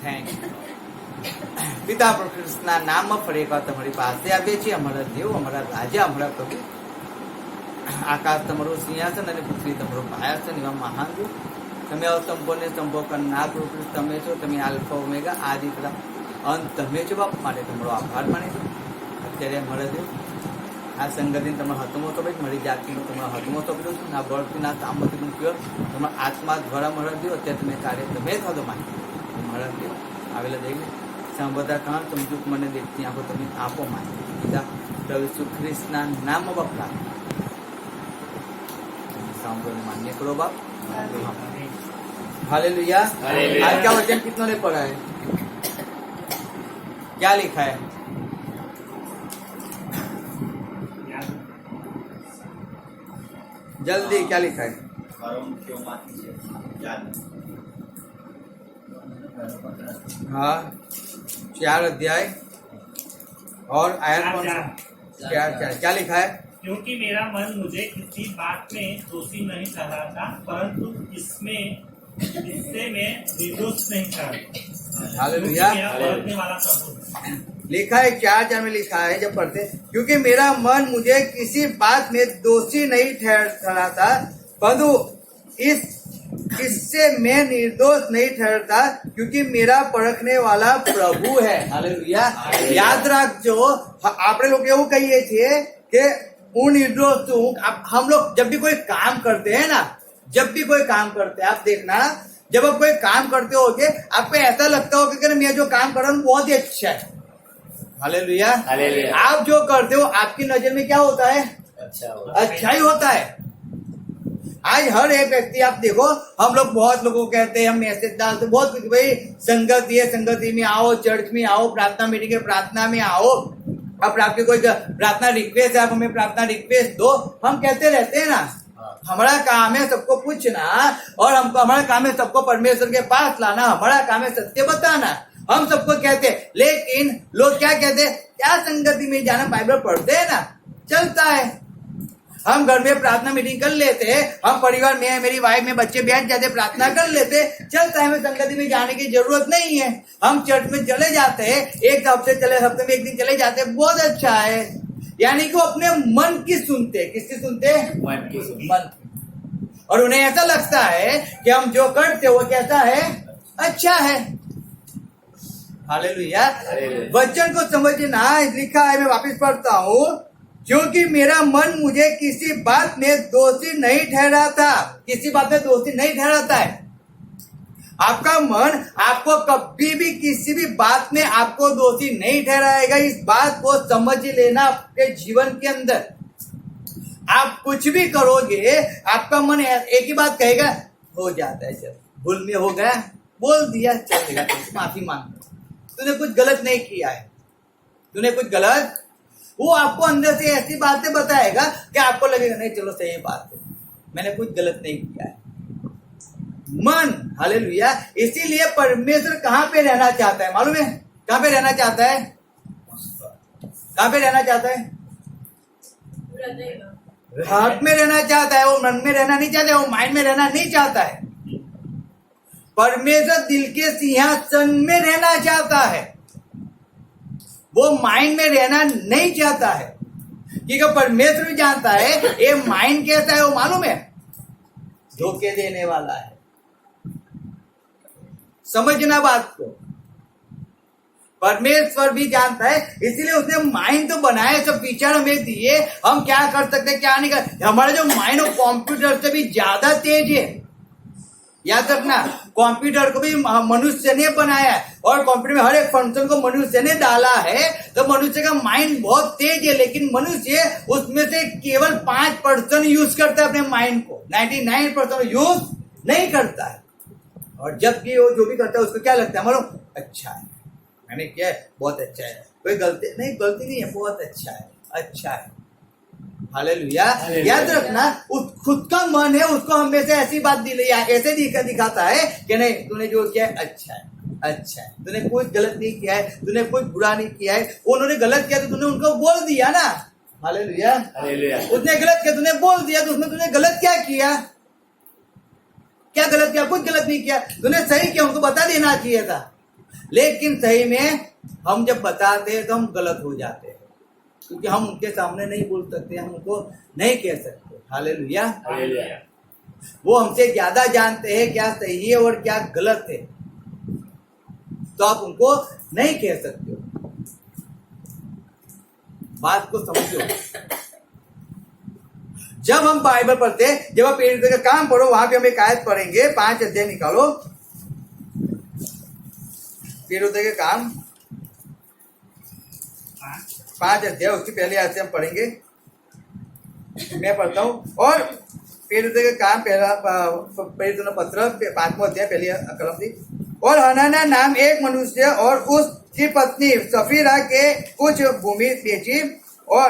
Thank પિતા પ્રભુ કૃષ્ણના નામમાં ફરી એકવાર તમારી પાસે આવીએ છીએ. અમારા દેવ, અમારા રાજા, અમારા પ્રભુ. આકાશ તમારું સિંહાસન અને પૃથ્વી તમારું પાયાસન, એવા મહાન દેવ. તમે અવસંભોને સંભો કરનાર પ્રભુ તમે છો. તમે આલ્ફા ઓમેગા આદિ તથા અંત તમે છો બાપ. માટે તમારો આભાર માને છે. અત્યારે અમારા દેવ આ સંગતિને તમારા હાથમાં સોંપે, મારી જાતિનો તમારા હાથમાં સોંપ્યો છું. ના બળથી ના તામથી મૂક્યો તમારા આત્મા દ્વારા મારા દેવ. અત્યારે તમે કાર્ય તમે થતો માને મારા દેવ. આવેલા જઈને સાંભળતા કામ સમજૂક મને દેખતી આંખો તમે આપો માને. પિતા પ્રભુ ઈસુ ખ્રિસ્તના નામમાં બાપ सामने मान्य करो बाप. हालेलुया. आज का वचन कितनों ने पढ़ा है? क्या लिखा है? जल्दी क्या लिखा है? हाँ, 4 अध्याय और आयत कौन सा? 4 क्या लिखा है? क्योंकि मेरा मन मुझे किसी बात में दोषी नहीं ठहराता, परंतु इससे मैं निर्दोष नहीं ठहराता. हालेलुया. वाला शब्द लिखा है 4 में लिखा है जब पढ़ते, क्योंकि मेरा मन मुझे किसी बात में दोषी नहीं ठहराता, परंतु इससे मैं निर्दोष नहीं ठहरता, क्योंकि मेरा परखने वाला प्रभु है. हालेलुया. याद रखो, આપણે લોકો એવું કહીએ છીએ કે હું निर्दोष हूँ. हम लोग जब भी कोई काम करते हैं ना, जब भी कोई काम करते हैं, आप देखना जब आप कोई काम करते होगे आपको ऐसा लगता होगा कि मैं जो काम कर रहा हूँ बहुत ही अच्छा है. हालेलुया. आप जो करते हो आपकी नजर में क्या होता है? अच्छा ही होता है. आज हर एक व्यक्ति आप देखो, हम लोग बहुत लोगों को कहते हैं, हम मैसेज डालते बहुत कुछ, भाई संगति है, संगति में आओ, चर्च में आओ, प्रार्थना मीटिंग है, प्रार्थना में आओ. अब आपकी कोई प्रार्थना रिक्वेस्ट है, आप हमें प्रार्थना रिक्वेस्ट दो. हम कहते रहते हैं ना, हमारा काम है सबको पूछना और हमको हमारा काम है सबको परमेश्वर के पास लाना, हमारा काम है सत्य बताना. हम सबको कहते हैं, लेकिन लोग क्या कहते हैं? क्या संगति में जाना? बाइबल पढ़ते हैं ना, चलता है. हम घर में प्रार्थना मीटिंग कर लेते हैं, हम परिवार में, मेरी वाइफ में, बच्चे बैठ जाते, प्रार्थना कर लेते, चलता है. हमें संगति में जाने की जरूरत नहीं है. हम चर्च में चले जाते हैं, हफ्ते में एक दिन चले जाते हैं, बहुत अच्छा है. यानी कि वो अपने मन की सुनते. किसकी सुनते? मन की. और उन्हें ऐसा लगता है कि हम जो करते वो कैसा है? अच्छा है. हालेलुया. वचन को समझना. लिखा है, मैं वापस पढ़ता हूँ, क्योंकि मेरा मन मुझे किसी बात में दोषी नहीं ठहराता. किसी बात में दोषी नहीं ठहराता है. आपका मन आपको कभी भी किसी भी बात में आपको दोषी नहीं ठहराएगा. इस बात को समझ लेना. आपके जीवन के अंदर आप कुछ भी करोगे, आपका मन एक ही बात कहेगा, हो जाता है, चल भूल में हो गया, बोल दिया, चलेगा, माफी मांग, तूने कुछ गलत नहीं किया है, तूने कुछ गलत. वो आपको अंदर से ऐसी बातें बताएगा कि आपको लगेगा नहीं, चलो सही बात है, मैंने कुछ गलत नहीं किया है. मन. हालेलुया. इसीलिए परमेश्वर कहाँ पे रहना चाहता है? मालूम है कहाँ पे रहना चाहता है? कहाँ पे रहना चाहता है? हार्ट में रहना चाहता है. वो मन में रहना नहीं चाहता है, वो माइंड में रहना नहीं चाहता है. परमेश्वर दिल के सिंहासन में रहना चाहता है, वो माइंड में रहना नहीं चाहता है. क्योंकि परमेश्वर भी जानता है ये माइंड कैसा है. वो मालूम है, धोखे देने वाला है. समझना बात को. परमेश्वर भी जानता है, इसीलिए उसने माइंड तो बनाया, सब विचार हमें दिए, हम क्या कर सकते क्या नहीं कर. हमारा जो माइंड वो कंप्यूटर से भी ज्यादा तेज है. याद रखना, कंप्यूटर को भी मनुष्य ने बनाया है और कंप्यूटर में हर एक फंक्शन को मनुष्य ने डाला है. तो मनुष्य का माइंड बहुत तेज है, लेकिन मनुष्य उसमें से केवल 5% यूज करता है अपने माइंड को. 99% यूज नहीं करता है. और जब भी वो जो भी करता है उसको क्या लगता है? मालूम, अच्छा है, मैंने क्या है, बहुत अच्छा है, कोई गलती नहीं है, बहुत अच्छा है, अच्छा है. हालेलुया. याद रखना, उस खुद का मन है, उसको हमेशा ऐसी बात ऐसे दिखाता है कि नहीं, तूने जो किया है अच्छा है, अच्छा है, तूने कुछ गलत नहीं किया है, तूने कुछ बुरा नहीं किया है. उन्होंने गलत किया तो तूने उनको बोल दिया ना. हालेलुया. उसने गलत किया, तूने बोल दिया, तो उसमें तूने गलत क्या किया? क्या गलत किया? कुछ गलत नहीं किया, तूने सही किया, उनको बता देना चाहिए था. लेकिन सही में हम जब बताते हैं तो हम गलत हो जाते हैं, क्योंकि हम उनके सामने नहीं बोल सकते, हम उनको नहीं कह सकते। हालेलुया। हालेलुया। वो हमसे ज्यादा जानते हैं क्या सही है और क्या गलत है, तो आप उनको नहीं कह सकते हो। बात को समझो। जब हम बाइबल पढ़ते हैं, जब आप प्रेरितों का काम पढ़ो, वहां पे हम एक आयत पढ़ेंगे, 5 अध्याय निकालो, प्रेरितों के काम 5 अध्याय, उसकी पहली आयत से हम पढ़ेंगे। मैं पढ़ता हूं। और प्रेरितों के काम पहला प्रेरितों पत्र 5वां अध्याय पहली कलम थी। और हनन्याह नाम एक मनुष्य और उसकी पत्नी सफीरा के कुछ भूमि बेची और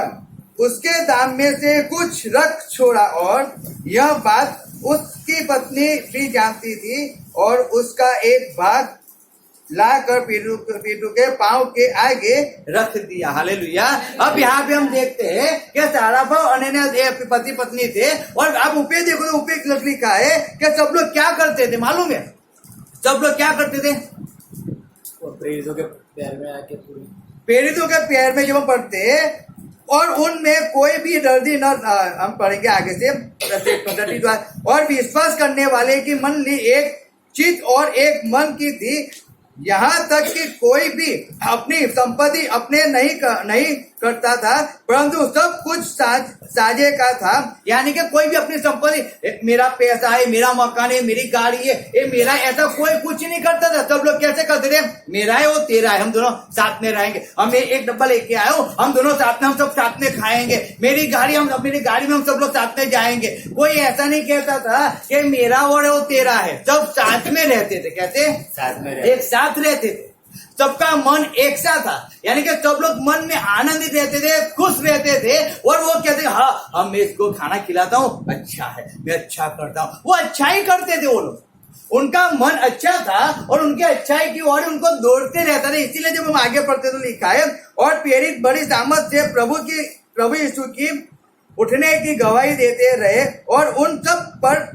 उसके दाम में से कुछ रख छोड़ा, और यह बात उसकी पत्नी भी जानती थी, और उसका एक भाग लाकर पीटू के पांव के आगे रख दिया। हालेलुया। अब यहाँ पे हम देखते हैं कि सारा भाव हनन्याह पति पत्नी थे, और आप ऊपर देखो तो ऊपर लिखा है कि सब लोग क्या करते थे मालूम है? सब लोग क्या करते थे? प्रेरितों के पैर में आके प्रेरितों के पैर में जब हम पढ़ते हैं, और उनमें कोई भी दर्दी न, हम पढ़ेंगे आगे से, और विश्वास करने वाले की मंडली एक चित और एक मन की थी, यहाँ तक कि कोई भी अपनी संपत्ति अपने नहीं करता था, परंतु सब कुछ साझे का था। यानी कि कोई भी अपनी संपत्ति, मेरा पैसा है, मेरा मकान है, मेरी गाड़ी है, ये मेरा, ऐसा कोई कुछ नहीं करता था। सब लोग कैसे करते थे? मेरा है वो तेरा है, हम दोनों साथ में रहेंगे, हम एक डब्बा लेके आए हो, हम दोनों साथ में, हम सब साथ में खाएंगे, मेरी गाड़ी में हम सब लोग साथ में जाएंगे। कोई ऐसा नहीं कहता था कि मेरा और वो तेरा है, सब साथ में रहते थे। कैसे? साथ में एक साथ रहते थे, सबका मन एक सा था, यानी कि सब लोग मन में आनंदित रहते थे, खुश रहते थे, और वो कहते हाँ हम मैं इसको खाना खिलाता हूँ, अच्छा है, मैं अच्छा करता हूँ, वो अच्छा ही करते थे। वो लोग, उनका मन अच्छा था और उनके अच्छाई की ओर उनको दौड़ते रहता था। इसीलिए जब हम आगे पढ़ते तो लिखा है, और प्रेरित बड़ी सामर्थ से प्रभु यीशु की उठने की गवाही देते रहे, और उन सब पर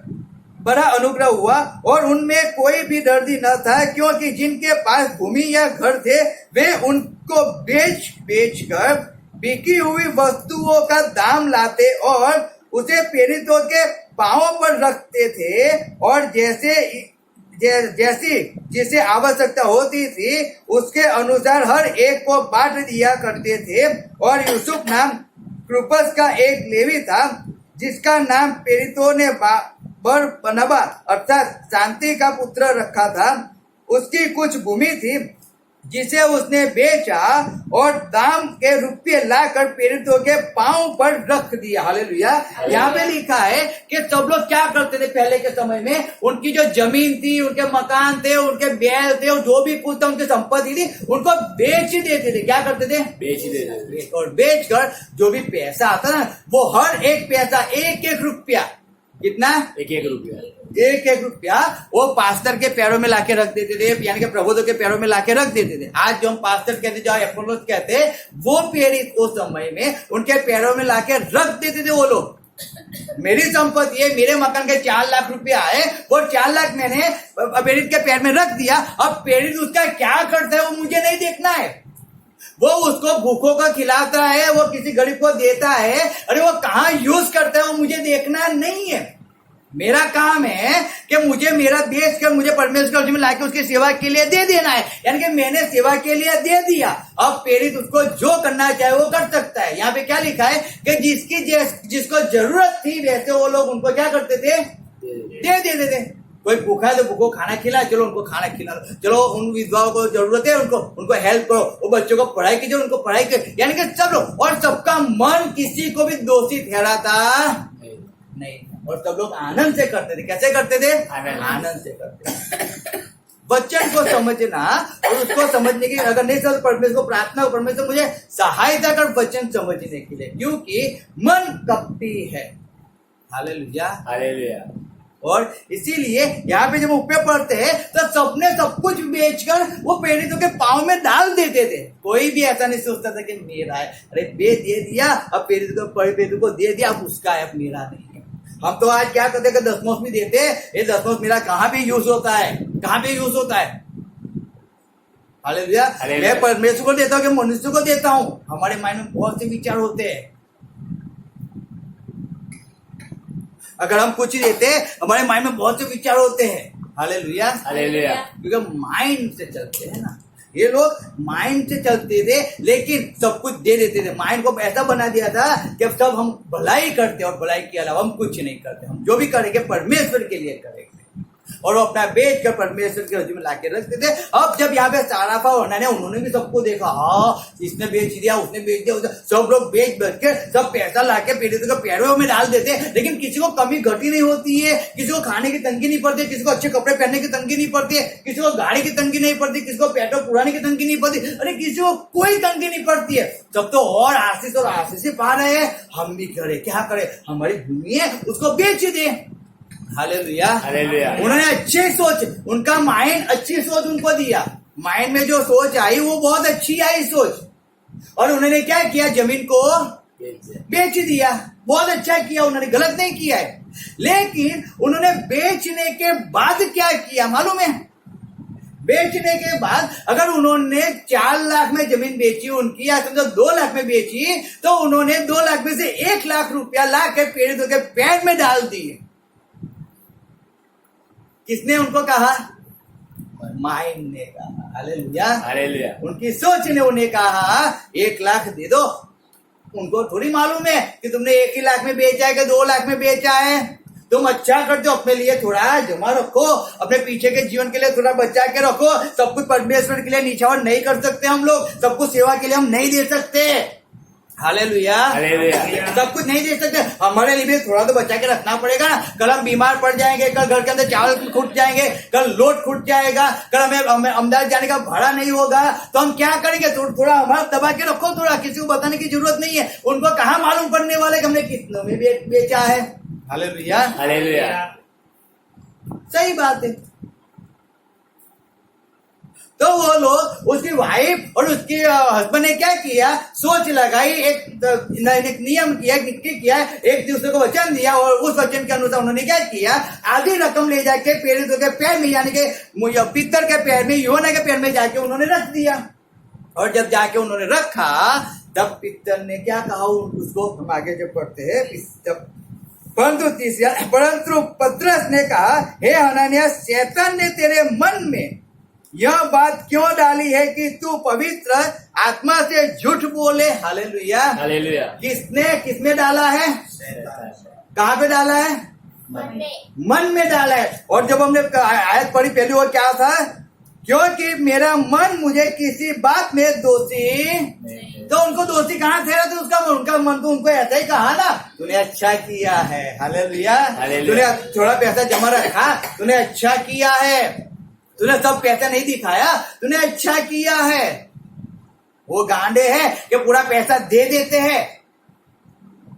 बड़ा अनुग्रह हुआ, और उनमें कोई भी दर्दी न था, क्योंकि जिनके पास भूमि या घर थे वे उनको बेच कर बिकी हुई वस्तुओं का दाम लाते और उसे प्रेरितों के पांवों पर रखते थे, और जैसी जिसे आवश्यकता होती थी उसके अनुसार हर एक को बांट दिया करते थे। और यूसुफ नाम क्रूपस का एक लेवी था, जिसका नाम प्रेरितों ने बरनबा अर्थात शांति का पुत्र रखा था। उसकी कुछ भूमि थी जिसे उसने बेचा और दाम के रुपये लाकर प्रेरितों के पांव पर रख दिया। हालेलुया। यहाँ पे लिखा है कि सब लोग क्या करते थे पहले के समय में? उनकी जो जमीन थी, उनके मकान थे, उनके बैल थे, जो भी कुछ था, उनकी संपत्ति थी, उनको बेच देते थे। क्या करते थे? बेच देते थे। और बेचकर जो भी पैसा आता ना, वो हर एक पैसा, एक रुपया, कितना? एक रुपया, एक रुपया वो पास्टर के पैरों में लाके रख देते थे, यानी कि प्रबोधक के पैरों में लाके रख देते थे। आज जो हम पास्टर कहते, जो एपोलोस कहते, वो प्रेरित उस समय में उनके पैरों में लाके रख देते थे। वो लोग, मेरी संपत्ति है, मेरे मकान के 4 लाख रुपया है, वो 4 लाख मैंने प्रेरित के पैर में रख दिया। अब प्रेरित उसका क्या करता है वो मुझे नहीं देखना है। वो उसको भूखों को खिलाता है, वो किसी गरीब को देता है, अरे वो कहाँ यूज करता है वो मुझे देखना नहीं है। मेरा काम है कि मुझे मेरा बेच कर मुझे परमेश्वर में लाके उसकी सेवा के लिए दे देना है, यानी कि मैंने सेवा के लिए दे दिया। अब प्रेरित उसको जो करना चाहे वो कर सकता है। यहाँ पे क्या लिखा है कि जिसको जरूरत थी वैसे वो लोग उनको क्या करते थे? दे देते थे। कोई भूखा है तो भूखो खाना खिला, चलो उनको खाना खिला दो, चलो उन विधवाओं को जरूरत है उनको हेल्प करो, वो बच्चों को पढ़ाई कीजिए, उनको पढ़ाई कर, यानी कि सब लोग, और सबका मन किसी को भी दोषी ठहराता नहीं, और सब लोग आनंद से करते थे। कैसे करते थे? आनंद से करते थे। वचन को समझना और उसको समझने की, अगर नहीं समझ परमेश्वर को प्रार्थना हो, परमेश्वर मुझे सहायता कर वचन समझने के लिए, क्योंकि मन कपटी है। Hallelujah, hallelujah. और इसीलिए यहाँ पे जब ऊपर पढ़ते हैं तो सबने सब कुछ बेचकर वो प्रेरितों के पांव में डाल देते थे। कोई भी ऐसा नहीं सोचता था कि मेरा है, अरे दे दिया, अब प्रेरितों को दे दिया, अब उसका है, अब मेरा नहीं है। हम तो आज क्या करते हैं, दशमांश भी देते हैं। ये दशमांश मेरा कहाँ पे यूज होता है? कहाँ पे यूज होता है? हालेलुया। हालेलुया। मैं परमेश्वर को देता हूँ कि मनुष्य को देता हूँ। हमारे माइंड में बहुत से विचार होते हैं। अगर हम कुछ देते हमारे माइंड में बहुत से विचार होते हैं। हालेलुया। हालेलुया। क्योंकि माइंड से चलते हैं ना, ये लोग माइंड से चलते थे लेकिन सब कुछ दे देते थे। माइंड को ऐसा बना दिया था कि अब सब हम भलाई करते और भलाई के अलावा हम कुछ नहीं करते। हम जो भी करेंगे परमेश्वर के लिए करेंगे और वो अपना बेच कर परमेश्वर के हजूर में लाके रखते थे। अब जब यहाँ पे साराफा और हन्ना ने उन्होंने भी सबको देखा, हाँ इसने बेच दिया, उसने बेच दिया, सब लोग बेच के सब पैसा लाके पीड़ितों के पैरों में डाल देते, लेकिन किसी को कमी घटी नहीं होती है, किसी को खाने की तंगी नहीं पड़ती, किसी को अच्छे कपड़े पहनने की तंगी नहीं पड़ती है, किसी को गाड़ी की तंगी नहीं पड़ती, किसी को पेट्रोल पुराने की तंगी नहीं पड़ती, अरे किसी को कोई तंगी नहीं पड़ती है। सब तो और आशीष पा रहे हैं। हम भी करें, क्या करें, हमारी भूमि है उसको बेच दे। हालेलुया। हालेलुया। उन्होंने अच्छी सोच, उनका माइंड अच्छी सोच उनको दिया। माइंड में जो सोच आई वो बहुत अच्छी आई सोच, और उन्होंने क्या किया, जमीन को बेच दिया। बहुत अच्छा किया, उन्होंने गलत नहीं किया है। लेकिन उन्होंने बेचने के बाद क्या किया मालूम है? बेचने के बाद अगर उन्होंने 4 लाख में जमीन बेची उनकी, या समझो 2 लाख में बेची, तो उन्होंने 2 लाख में से 1 लाख रुपया ला के पीड़ितों के पैर में डाल दिए। किसने उनको कहा? माइंड ने कहा। हालेलुया। हालेलुया। उनकी सोच ने उन्हें कहा 1 लाख दे दो। उनको थोड़ी मालूम है कि तुमने 1 ही लाख में बेचा है कि 2 लाख में बेचा है। तुम अच्छा करते हो, अपने लिए थोड़ा जमा रखो, अपने पीछे के जीवन के लिए थोड़ा बचा के रखो। सब कुछ परमेश्वर के लिए निछावर नहीं कर सकते हम लोग, सब कुछ सेवा के लिए हम नहीं दे सकते। हालेलुया। हालेलुया। सब कुछ नहीं दे सकते, हमारे लिए भी थोड़ा तो बचा के रखना पड़ेगा। कल हम बीमार पड़ जाएंगे, कल घर के अंदर चावल खुट जाएंगे, कल लोट खुट जाएगा, कल हमें अहमदाबाद जाने का भाड़ा नहीं होगा, तो हम क्या करेंगे? थोड़ा हमारा दबा के रखो, थोड़ा किसी को बताने की जरूरत नहीं है। उनको कहाँ मालूम पड़ने वाले कि हमने कितनों में बेचा है। हालेलुया। हालेलुया। सही बात है। तो वो लोग, उसकी वाइफ और उसके हस्बैंड ने क्या किया, सोच लगाई, एक नियम किया, किया, एक दूसरे को वचन दिया, और उस वचन के अनुसार उन्होंने क्या किया, आधी रकम ले जाके पीड़ितों के पैर में, यानी कि पितर के पैर में, यूहन्ना के पैर में जाके उन्होंने रख दिया। और जब जाके उन्होंने रखा तब पितर ने क्या कहा उसको, हम आगे जब पढ़ते हैं, परंतु पतरस ने कहा, हे हनन्याह, शैतान ने तेरे मन में यह बात क्यों डाली है कि तू पवित्र आत्मा से झूठ बोले। हालेलुया। हालेलुया। किसमें डाला है? कहाँ पे डाला है? मन में डाला है। और जब हमने आयत पढ़ी पहली, वो क्या था? क्योंकि मेरा मन मुझे किसी बात में दोषी, तो उनको दोषी कहाँ ठहरा? तो उनका मन तो उनको ऐसा ही कहा ना, तूने अच्छा किया है। हालेलुया। तूने थोड़ा पैसा जमा रखा, तूने अच्छा किया है, तूने सब पैसा नहीं दिखाया, तूने अच्छा किया है। वो गांडे हैं कि पूरा पैसा दे देते हैं।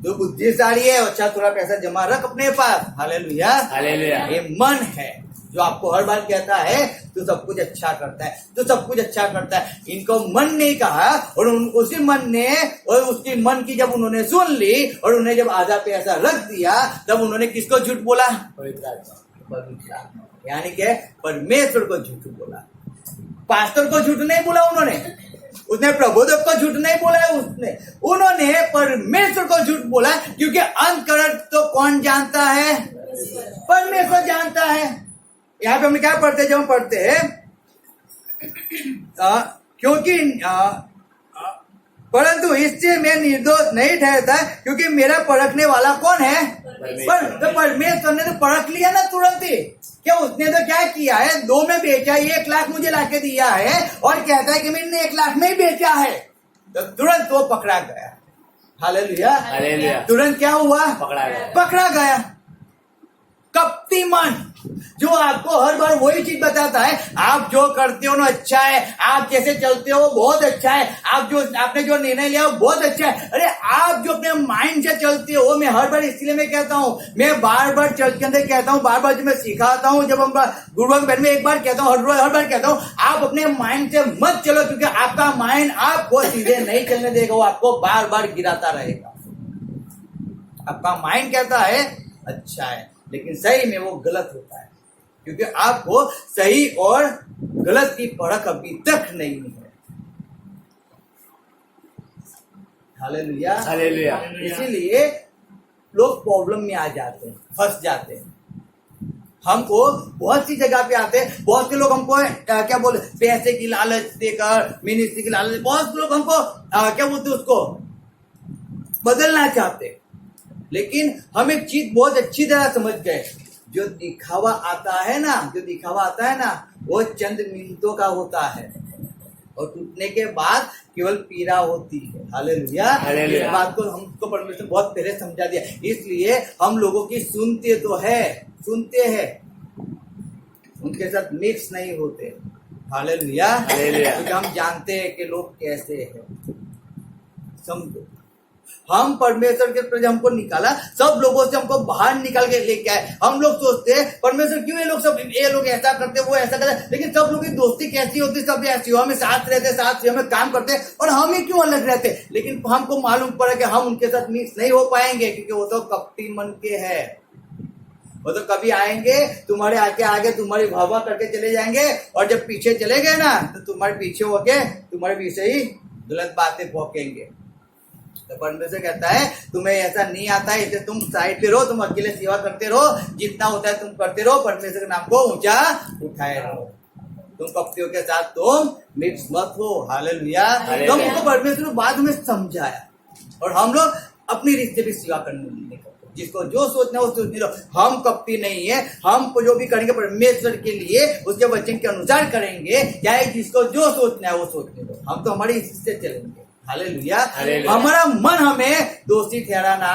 तो बुद्धिशाली है, अच्छा थोड़ा पैसा जमा रख अपने पास। हालेलुया। हालेलुया। ये मन है जो आपको हर बार कहता है तू सब कुछ अच्छा करता है, तू सब कुछ अच्छा करता है। इनको मन ने कहा, और उसी मन ने, और उसकी मन की जब उन्होंने सुन ली और उन्हें जब आधा पैसा रख दिया, तब उन्होंने किसको झूठ बोला? पवित्र, यानी कि परमेश्वर को झूठ बोला। पास्टर को झूठ नहीं बोला उसने प्रबोधक को झूठ नहीं बोला है, उन्होंने परमेश्वर को झूठ बोला, क्योंकि अंतकरण तो कौन जानता है? परमेश्वर जानता है। यहाँ पे हम क्या पढ़ते हैं? जब हम पढ़ते हैं, क्योंकि परंतु इससे मैं निर्दोष नहीं ठहरता, क्योंकि मेरा परखने वाला कौन है? तो परमेश्वर ने तो परख लिया ना तुरंत ही। क्या उसने तो क्या किया है? 2 में बेचा, 1 लाख मुझे लाके दिया है, और कहता है कि मैंने 1 लाख में ही बेचा है, तो तुरंत वो पकड़ा गया। हालेलुया। हालेलुया। तुरंत क्या हुआ? पकड़ा गया। कपटी मन जो आपको हर बार वही चीज बताता है, आप जो करते हो ना अच्छा है, आप जैसे चलते हो बहुत अच्छा है, आपने जो निर्णय लिया वो बहुत अच्छा है। अरे आप जो अपने माइंड से चलते हो, मैं हर बार इसलिए मैं कहता हूँ, मैं बार बार चर्च के अंदर कहता हूँ, बार बार जब मैं सिखाता हूँ, जब हम गुरुवार के में एक बार कहता हूँ, हर बार कहता हूँ, आप अपने माइंड से मत चलो, क्योंकि आपका माइंड आपको सीधे नहीं चलने देगा, वो आपको बार बार गिराता रहेगा। आपका माइंड कहता है अच्छा है, लेकिन सही में वो गलत होता है, क्योंकि आपको सही और गलत की परख अभी तक नहीं है। हालेलुया। हालेलुया। इसीलिए लोग प्रॉब्लम में आ जाते हैं, फंस जाते हैं। हमको बहुत सी जगह पे आते हैं, बहुत से लोग हमको क्या बोले, पैसे की लालच देकर, मिनिस्ट्री की लालच, बहुत लोग हमको क्या बोलते उसको बदलना चाहते हैं। लेकिन हम एक चीज बहुत अच्छी तरह समझ गए, जो दिखावा आता है ना, वो चंद मिनटों का होता है और टूटने के बाद केवल पीड़ा होती है। हालेलुया। हालेलुया। इस बात को हमको परमेश्वर बहुत पहले समझा दिया, इसलिए हम लोगों की सुनते हैं, उनके साथ मिक्स नहीं होते। हालेलुया। हालेलुया। क्योंकि हम जानते हैं कि लोग कैसे हैं। समझो, हम परमेश्वर के प्रति हमको निकाला, सब लोगों से हमको बाहर निकाल के लेके आए। हम लोग सोचते हैं परमेश्वर क्यों ये लोग ऐसा करते, वो ऐसा करते, लेकिन सब लोग की दोस्ती कैसी होती, सब ऐसी हो, हमें साथ रहते, साथ में काम करते, और हम ही क्यों अलग रहते। लेकिन हमको मालूम पड़ा कि हम उनके साथ मिक्स नहीं हो पाएंगे, क्योंकि वो तो कपटी मन के है। वो तो कभी आएंगे तुम्हारे आगे तुम्हारी वाह करके चले जाएंगे, और जब पीछे चले गए ना तो तुम्हारे पीछे होके तुम्हारे पीछे ही गलत बातें भौंकेंगे। तो परमेश्वर कहता है तुम्हें ऐसा नहीं आता है, इसलिए तुम साइड पे रहो, तुम अकेले सेवा करते रहो, जितना होता है तुम करते रहो, परमेश्वर के नाम को ऊंचा उठाए रहो। तुम कपटियों के साथ तुम मिक्स मत हो। हालेलुया। तो हमको परमेश्वर ने बाद में समझाया, और हम लोग अपनी रिश्ते भी सेवा करने नहीं करते। जिसको जो सोचना है वो सोचने दो। हम कपटी नहीं है, हम जो भी करेंगे परमेश्वर के लिए उसके वचन के अनुसार करेंगे, चाहे जिसको जो सोचना है वो सोचने दो। हम तो हमारी हिस्से चलेंगे। हालेलुया। हमारा मन हमें दोषी ठहराना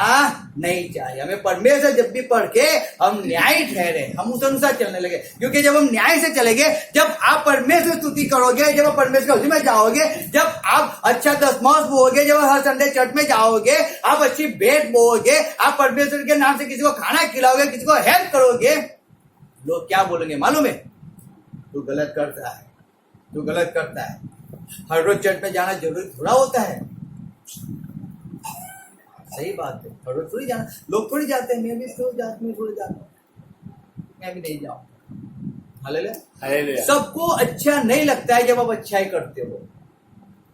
नहीं चाहिए। हमें परमेश्वर जब भी पढ़ के हम न्याय ठहरे, हम उस अनुसार चलने लगे, क्योंकि जब हम न्याय से चलेंगे, जब आप परमेश्वर स्तुति करोगे, जब आप परमेश्वर के में जाओगे, जब आप अच्छा दशमांश बोओगे, जब हर संडे चर्च में जाओगे, आप अच्छी भेंट बोओगे, आप परमेश्वर के नाम से किसी को खाना खिलाओगे, किसी को हेल्प करोगे, लोग क्या बोलेंगे मालूम है? तू गलत करता है। हर रोज चर्च में जाना जरूरी थोड़ा होता है। सही बात है, हर रोज थोड़ी जाना, लोग थोड़ी जाते हैं, मैं भी जाता हूँ, मैं भी नहीं जाऊँ। हालेलुया। सबको अच्छा नहीं लगता है जब आप अच्छाई करते हो।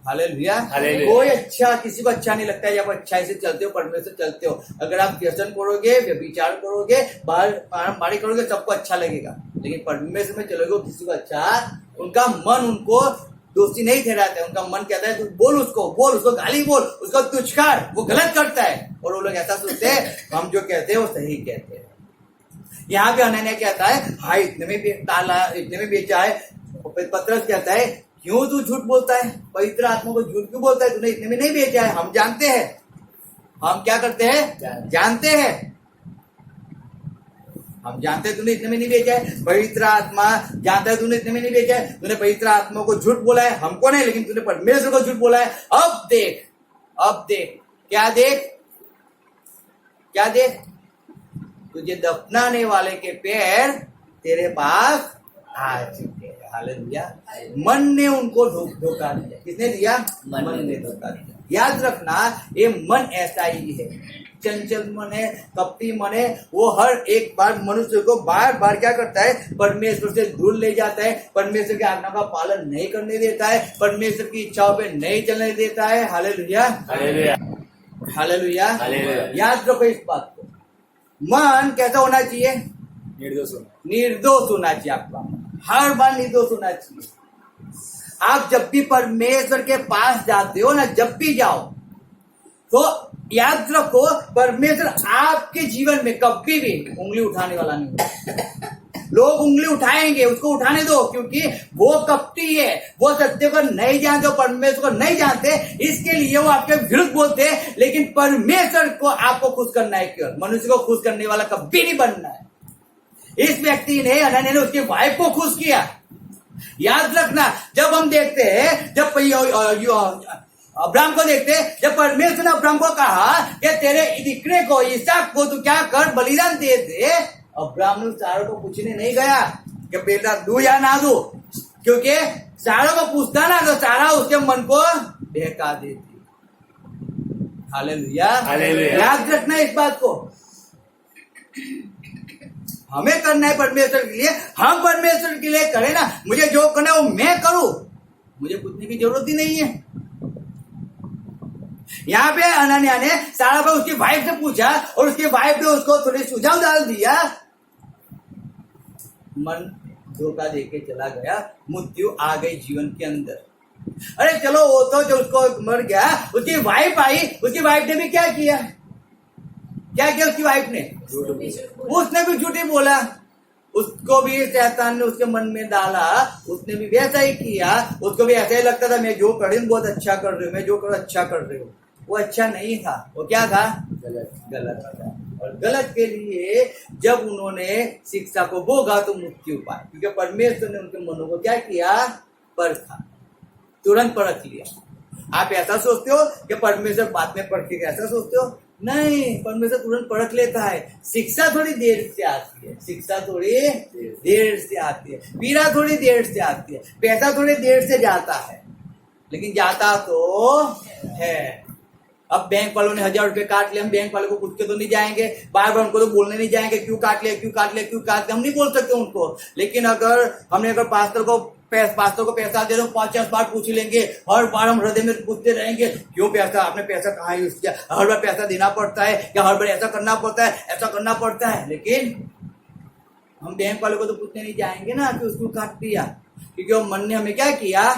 हालेलुया। कोई अच्छा, किसी को अच्छा नहीं लगता है जब अच्छाई से चलते हो, परमेश्वर चलते हो। अगर आप व्यसन करोगे, व्यभिचार करोगे, बारी करोगे, सबको अच्छा लगेगा, लेकिन परमेश्वर में चलोगे किसी को अच्छा, उनका मन उनको दोषी नहीं ठहराता है। उनका मन कहता है तू बोल उसको गाली बोल, उसको तुच्छकार, वो गलत करता है, और वो लोग ऐसा सोचते हैं हम जो कहते हैं वो सही कहते हैं। यहाँ पे हनन्याह कहता है हाँ इतने में बेचा है। पतरस कहता है क्यों तू झूठ बोलता है, पवित्र आत्मा को झूठ क्यों बोलता है, तूने इतने में नहीं बेचा है। हम जानते हैं, हम क्या करते हैं, जानते हैं, हम जानते हैं तूने इतने में नहीं बेचा है। पवित्र आत्मा जानता है तूने इतने में नहीं बेचा है, तूने पवित्र आत्मा को झूठ बोला है, हमको नहीं, लेकिन तूने परमेश्वर को झूठ बोला है। अब देख क्या देख, तुझे दफनाने वाले के पैर तेरे पास आ चुके हैं। हालेलुया। मन ने उनको धोखा दिया। किसने दिया? मन ने धोखा दिया। याद रखना, ये मन ऐसा ही है, चंचल मन है, कपटी मन है। वो हर एक बार मनुष्य को बार बार क्या करता है, परमेश्वर से दूर ले जाता है, परमेश्वर की आज्ञा का पालन नहीं करने देता है, परमेश्वर की इच्छाओं पे नहीं चलने देता है। Hallelujah, hallelujah. याद रखो इस बात को। मन कैसा होना चाहिए? निर्दोष होना चाहिए। आपका हर बार निर्दोष होना चाहिए। आप जब भी परमेश्वर के पास जाते हो ना, जब भी जाओ तो याद रखो परमेश्वर आपके जीवन में कभी भी उंगली उठाने वाला नहीं। लोग उंगली उठाएंगे, उसको उठाने दो, क्योंकि वो कपटी है, वो सत्य को नहीं जानते, परमेश्वर को नहीं जानते, इसके लिए वो आपके विरुद्ध बोलते हैं। लेकिन परमेश्वर को आपको खुश करना है, क्यों? मनुष्य को खुश करने वाला कभी नहीं बनना है। इस व्यक्ति ने, हनन्याह ने उसकी वाइफ को खुश किया। याद रखना, जब हम देखते हैं, जब अब्राहम को देखते, जब परमेश्वर ने अब्राहम को कहा कि तेरे दिकरे को, इसहाक को तू क्या कर, बलिदान दे दे, अब्राहम ने सारा को पूछने नहीं गया कि बेटा दू या ना दू, क्योंकि सारा को पूछता ना तो सारा उसके मन को बहका देती। हालेलुया, याद रखना इस बात को। हमें करना है परमेश्वर के लिए, हम परमेश्वर के लिए करें ना। मुझे जो करना है वो मैं करूं, मुझे पूछने की जरूरत ही नहीं है। यहाँ पे अनन्या ने सारा बार उसकी वाइफ से पूछा और उसकी वाइफ ने उसको थोड़ी सुझाव डाल दिया, मन धोखा देके चला गया, मृत्यु आ गई जीवन के अंदर। अरे चलो वो तो जो उसको मर गया, उसकी वाइफ आई, उसकी वाइफ ने भी क्या किया, क्या किया उसकी वाइफ ने, उसने भी झूठी बोला, उसको भी शैतान ने उसके मन में डाला, उसने भी वैसा ही किया। उसको भी ऐसा ही लगता था मैं जो कर रही हूँ बहुत अच्छा कर रही हूँ, मैं जो कर अच्छा कर रही हूँ। वो अच्छा नहीं था, वो क्या था, गलत था। और गलत के लिए जब उन्होंने शिक्षा को भोगा तो मुक्ति पाई, क्योंकि परमेश्वर ने उनके मनों को क्या किया, परखा, तुरंत परख लिया। आप ऐसा सोचते हो कि परमेश्वर बाद में परखेगा, ऐसा सोचते हो? नहीं, परमेश्वर तुरंत परख लेता है। शिक्षा थोड़ी देर से आती है, शिक्षा थोड़ी देर से आती है, पीड़ा थोड़ी देर से आती है, पैसा थोड़ी देर से जाता है, लेकिन जाता तो है। अब बैंक वालों ने 1000 रुपए काट लिया, हम बैंक वाले को पूछ के तो नहीं जाएंगे, बार बार उनको तो बोलने नहीं जाएंगे क्यों काट लिया, क्यों काट लिया, क्यों काट लिया, हम नहीं बोल सकते उनको। लेकिन अगर हमने पास्टर को पैसा दे दो, 50 बार पूछ लेंगे, हर बार हम हृदय में पूछते रहेंगे क्यों पैसा, आपने पैसा कहाँ यूज किया, हर बार पैसा देना पड़ता है या हर बार ऐसा करना पड़ता है, ऐसा करना पड़ता है। लेकिन हम बैंक वाले को तो पूछने नहीं जाएंगे ना कि उसको काट दिया, क्योंकि वो मन ने हमें क्या किया,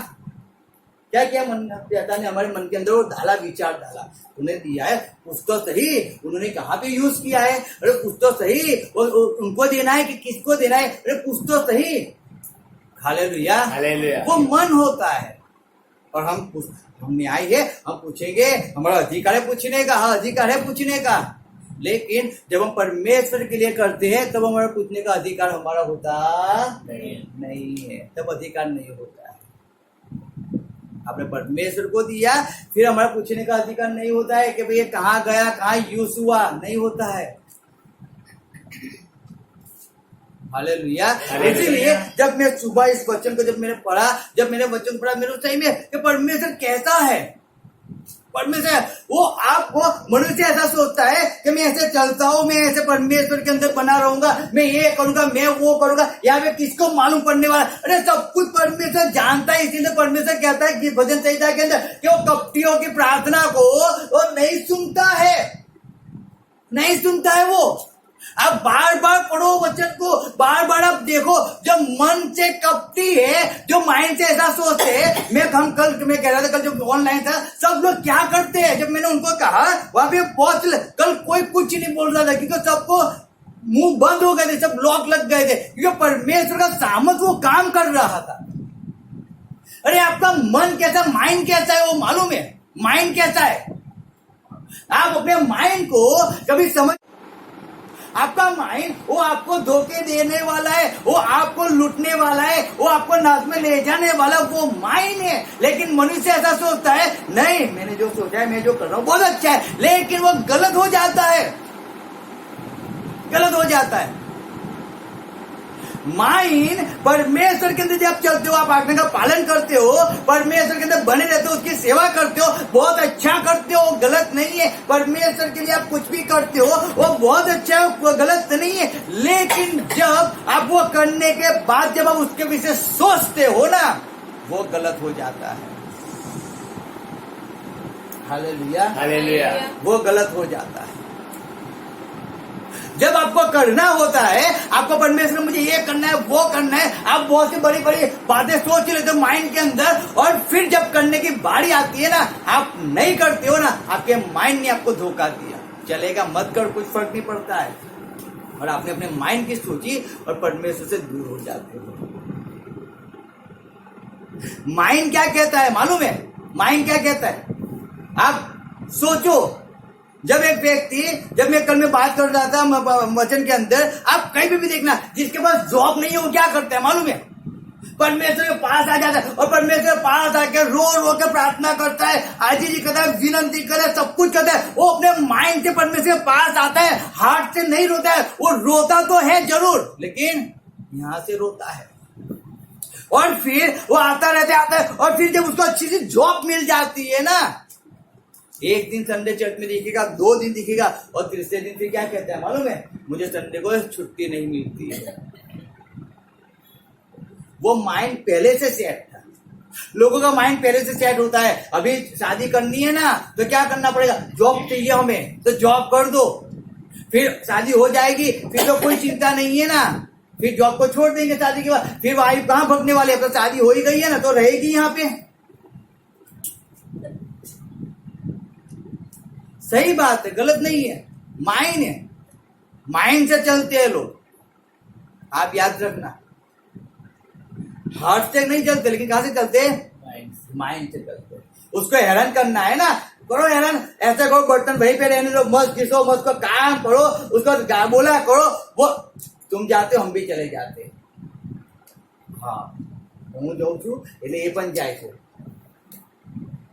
क्या किया, मन ने हमारे मन के अंदर वो डाला, विचार डाला, उन्हें दिया है कुछ तो सही, उन्होंने कहाँ पे यूज किया है, अरे कुछ तो सही, उनको देना है कि किसको देना है, अरे कुछ तो सही। Hallelujah, hallelujah. वो मन होता है। और हम न्याय है, हम पूछेंगे, हमारा अधिकार है पूछने का, हाँ अधिकार है पूछने का। लेकिन जब हम परमेश्वर के लिए करते हैं तब हमारा पूछने का अधिकार हमारा होता नहीं है, तब अधिकार नहीं होता है। आपने परमेश्वर को दिया, फिर हमारा पूछने का अधिकार नहीं होता है कि भाई ये कहाँ गया, कहाँ यूज हुआ, नहीं होता है। हालेलुया। इसीलिए जब मैं सुबह इस वचन को जब मैंने पढ़ा, मेरे सही में कि परमेश्वर कैसा है, परमेश्वर वो आपको, मनुष्य ऐसा सोचता है कि मैं ऐसे चलता हूँ, मैं ऐसे परमेश्वर के अंदर बना रहूंगा, मैं ये करूंगा, मैं वो करूंगा, या मैं किसको मालूम पड़ने वाला। अरे सब कुछ परमेश्वर जानता है, इसीलिए परमेश्वर कहता है कि भजन संहिता के अंदर कि वो कपटियों की प्रार्थना को वो नहीं सुनता है, नहीं सुनता है वो। आप बार बार पढ़ो वचन को, बार बार आप देखो, जो मन से कपटी है, जो माइंड से ऐसा सोचते हैं। हम कल मैं कह रहा था, कल जब ऑनलाइन था, सब लोग क्या करते हैं, जब मैंने उनको कहा वहां पे पहुंच, कल कोई कुछ नहीं बोल रहा था, क्योंकि सबको मुंह बंद हो गए थे, सब लॉक लग गए थे, क्योंकि परमेश्वर का सामर्थ वो काम कर रहा था। अरे आपका मन कैसा, माइंड कैसा है वो मालूम है, माइंड कैसा है। आप अपने माइंड को कभी समझ, आपका माइंड वो आपको धोखे देने वाला है, वो आपको लूटने वाला है, वो आपको नाश में ले जाने वाला वो माइंड है। लेकिन मनुष्य ऐसा सोचता है, नहीं मैंने जो सोचा है, मैं जो कर रहा हूं बहुत अच्छा है, लेकिन वो गलत हो जाता है, गलत हो जाता है। माइंड परमेश्वर के अंदर जब चलते हो, आप आज्ञा का पालन करते हो, परमेश्वर के अंदर बने रहते हो, उसकी सेवा करते हो, बहुत अच्छा करते हो, गलत नहीं है। परमेश्वर के लिए आप कुछ भी करते हो वो बहुत अच्छा है, वो गलत नहीं है। लेकिन जब आप वो करने के बाद जब आप उसके विषय सोचते हो ना, वो गलत हो जाता है। Hallelujah, hallelujah. वो गलत हो जाता है। जब आपको करना होता है, आपको परमेश्वर मुझे ये करना है, वो करना है, आप बहुत सी बड़ी बड़ी बातें सोच लेते हो माइंड के अंदर, और फिर जब करने की बारी आती है ना, आप नहीं करते हो ना, आपके माइंड ने आपको धोखा दिया। चलेगा मत कर, कुछ फर्क नहीं पड़ता है, और आपने अपने माइंड की सोची और परमेश्वर से दूर हो जाते हो। माइंड क्या कहता है मालूम है, माइंड क्या कहता है, आप सोचो। जब एक व्यक्ति, जब मैं कल में बात कर रहा था वचन के अंदर, आप कहीं भी देखना, जिसके पास जॉब नहीं है वो क्या करता है मालूम है, परमेश्वर के पास आ जाता है, और परमेश्वर के पास आके रो रो के प्रार्थना करता है, आजीजी करता है, विनती करता है, सब कुछ करता है। वो अपने माइंड से परमेश्वर के पास आता है, हार्ट से नहीं रोता है। वो रोता तो है जरूर, लेकिन यहां से रोता है। और फिर वो आता रहता है, और फिर जब उसको अच्छी सी जॉब मिल जाती है ना, एक दिन संडे चर्च में दिखेगा, 2 दिन दिखेगा, और तीसरे दिन फिर क्या कहता है मालूम है? मुझे संडे को छुट्टी नहीं मिलती है। वो माइंड पहले से सेट था। लोगों का माइंड पहले से सेट होता है। अभी शादी करनी है ना, तो क्या करना पड़ेगा? जॉब चाहिए हमें, तो जॉब कर दो, फिर शादी हो जाएगी, फिर तो कोई चिंता नहीं है ना, फिर जॉब को छोड़ देंगे शादी के बाद। फिर वाइफ कहाँ भगने वाले? तो शादी हो ही गई है ना, तो रहेगी यहाँ पे। सही बात है, गलत नहीं है। माइंड है, माइंड से चलते हैं लोग, आप याद रखना। हार्ट से नहीं चलते, लेकिन कहां से चलते हैं? माइंड से चलते हैं। उसको हैरान करना है ना, करो हैरान। ऐसा करो, बर्तन वहीं पे रहने दो, मत घिसो, मत को काम करो, उसको बोला करो। वो तुम जाते हो, हम भी चले जाते। हाँ, હું જાઉં છું એટલે એ પણ જાય છે।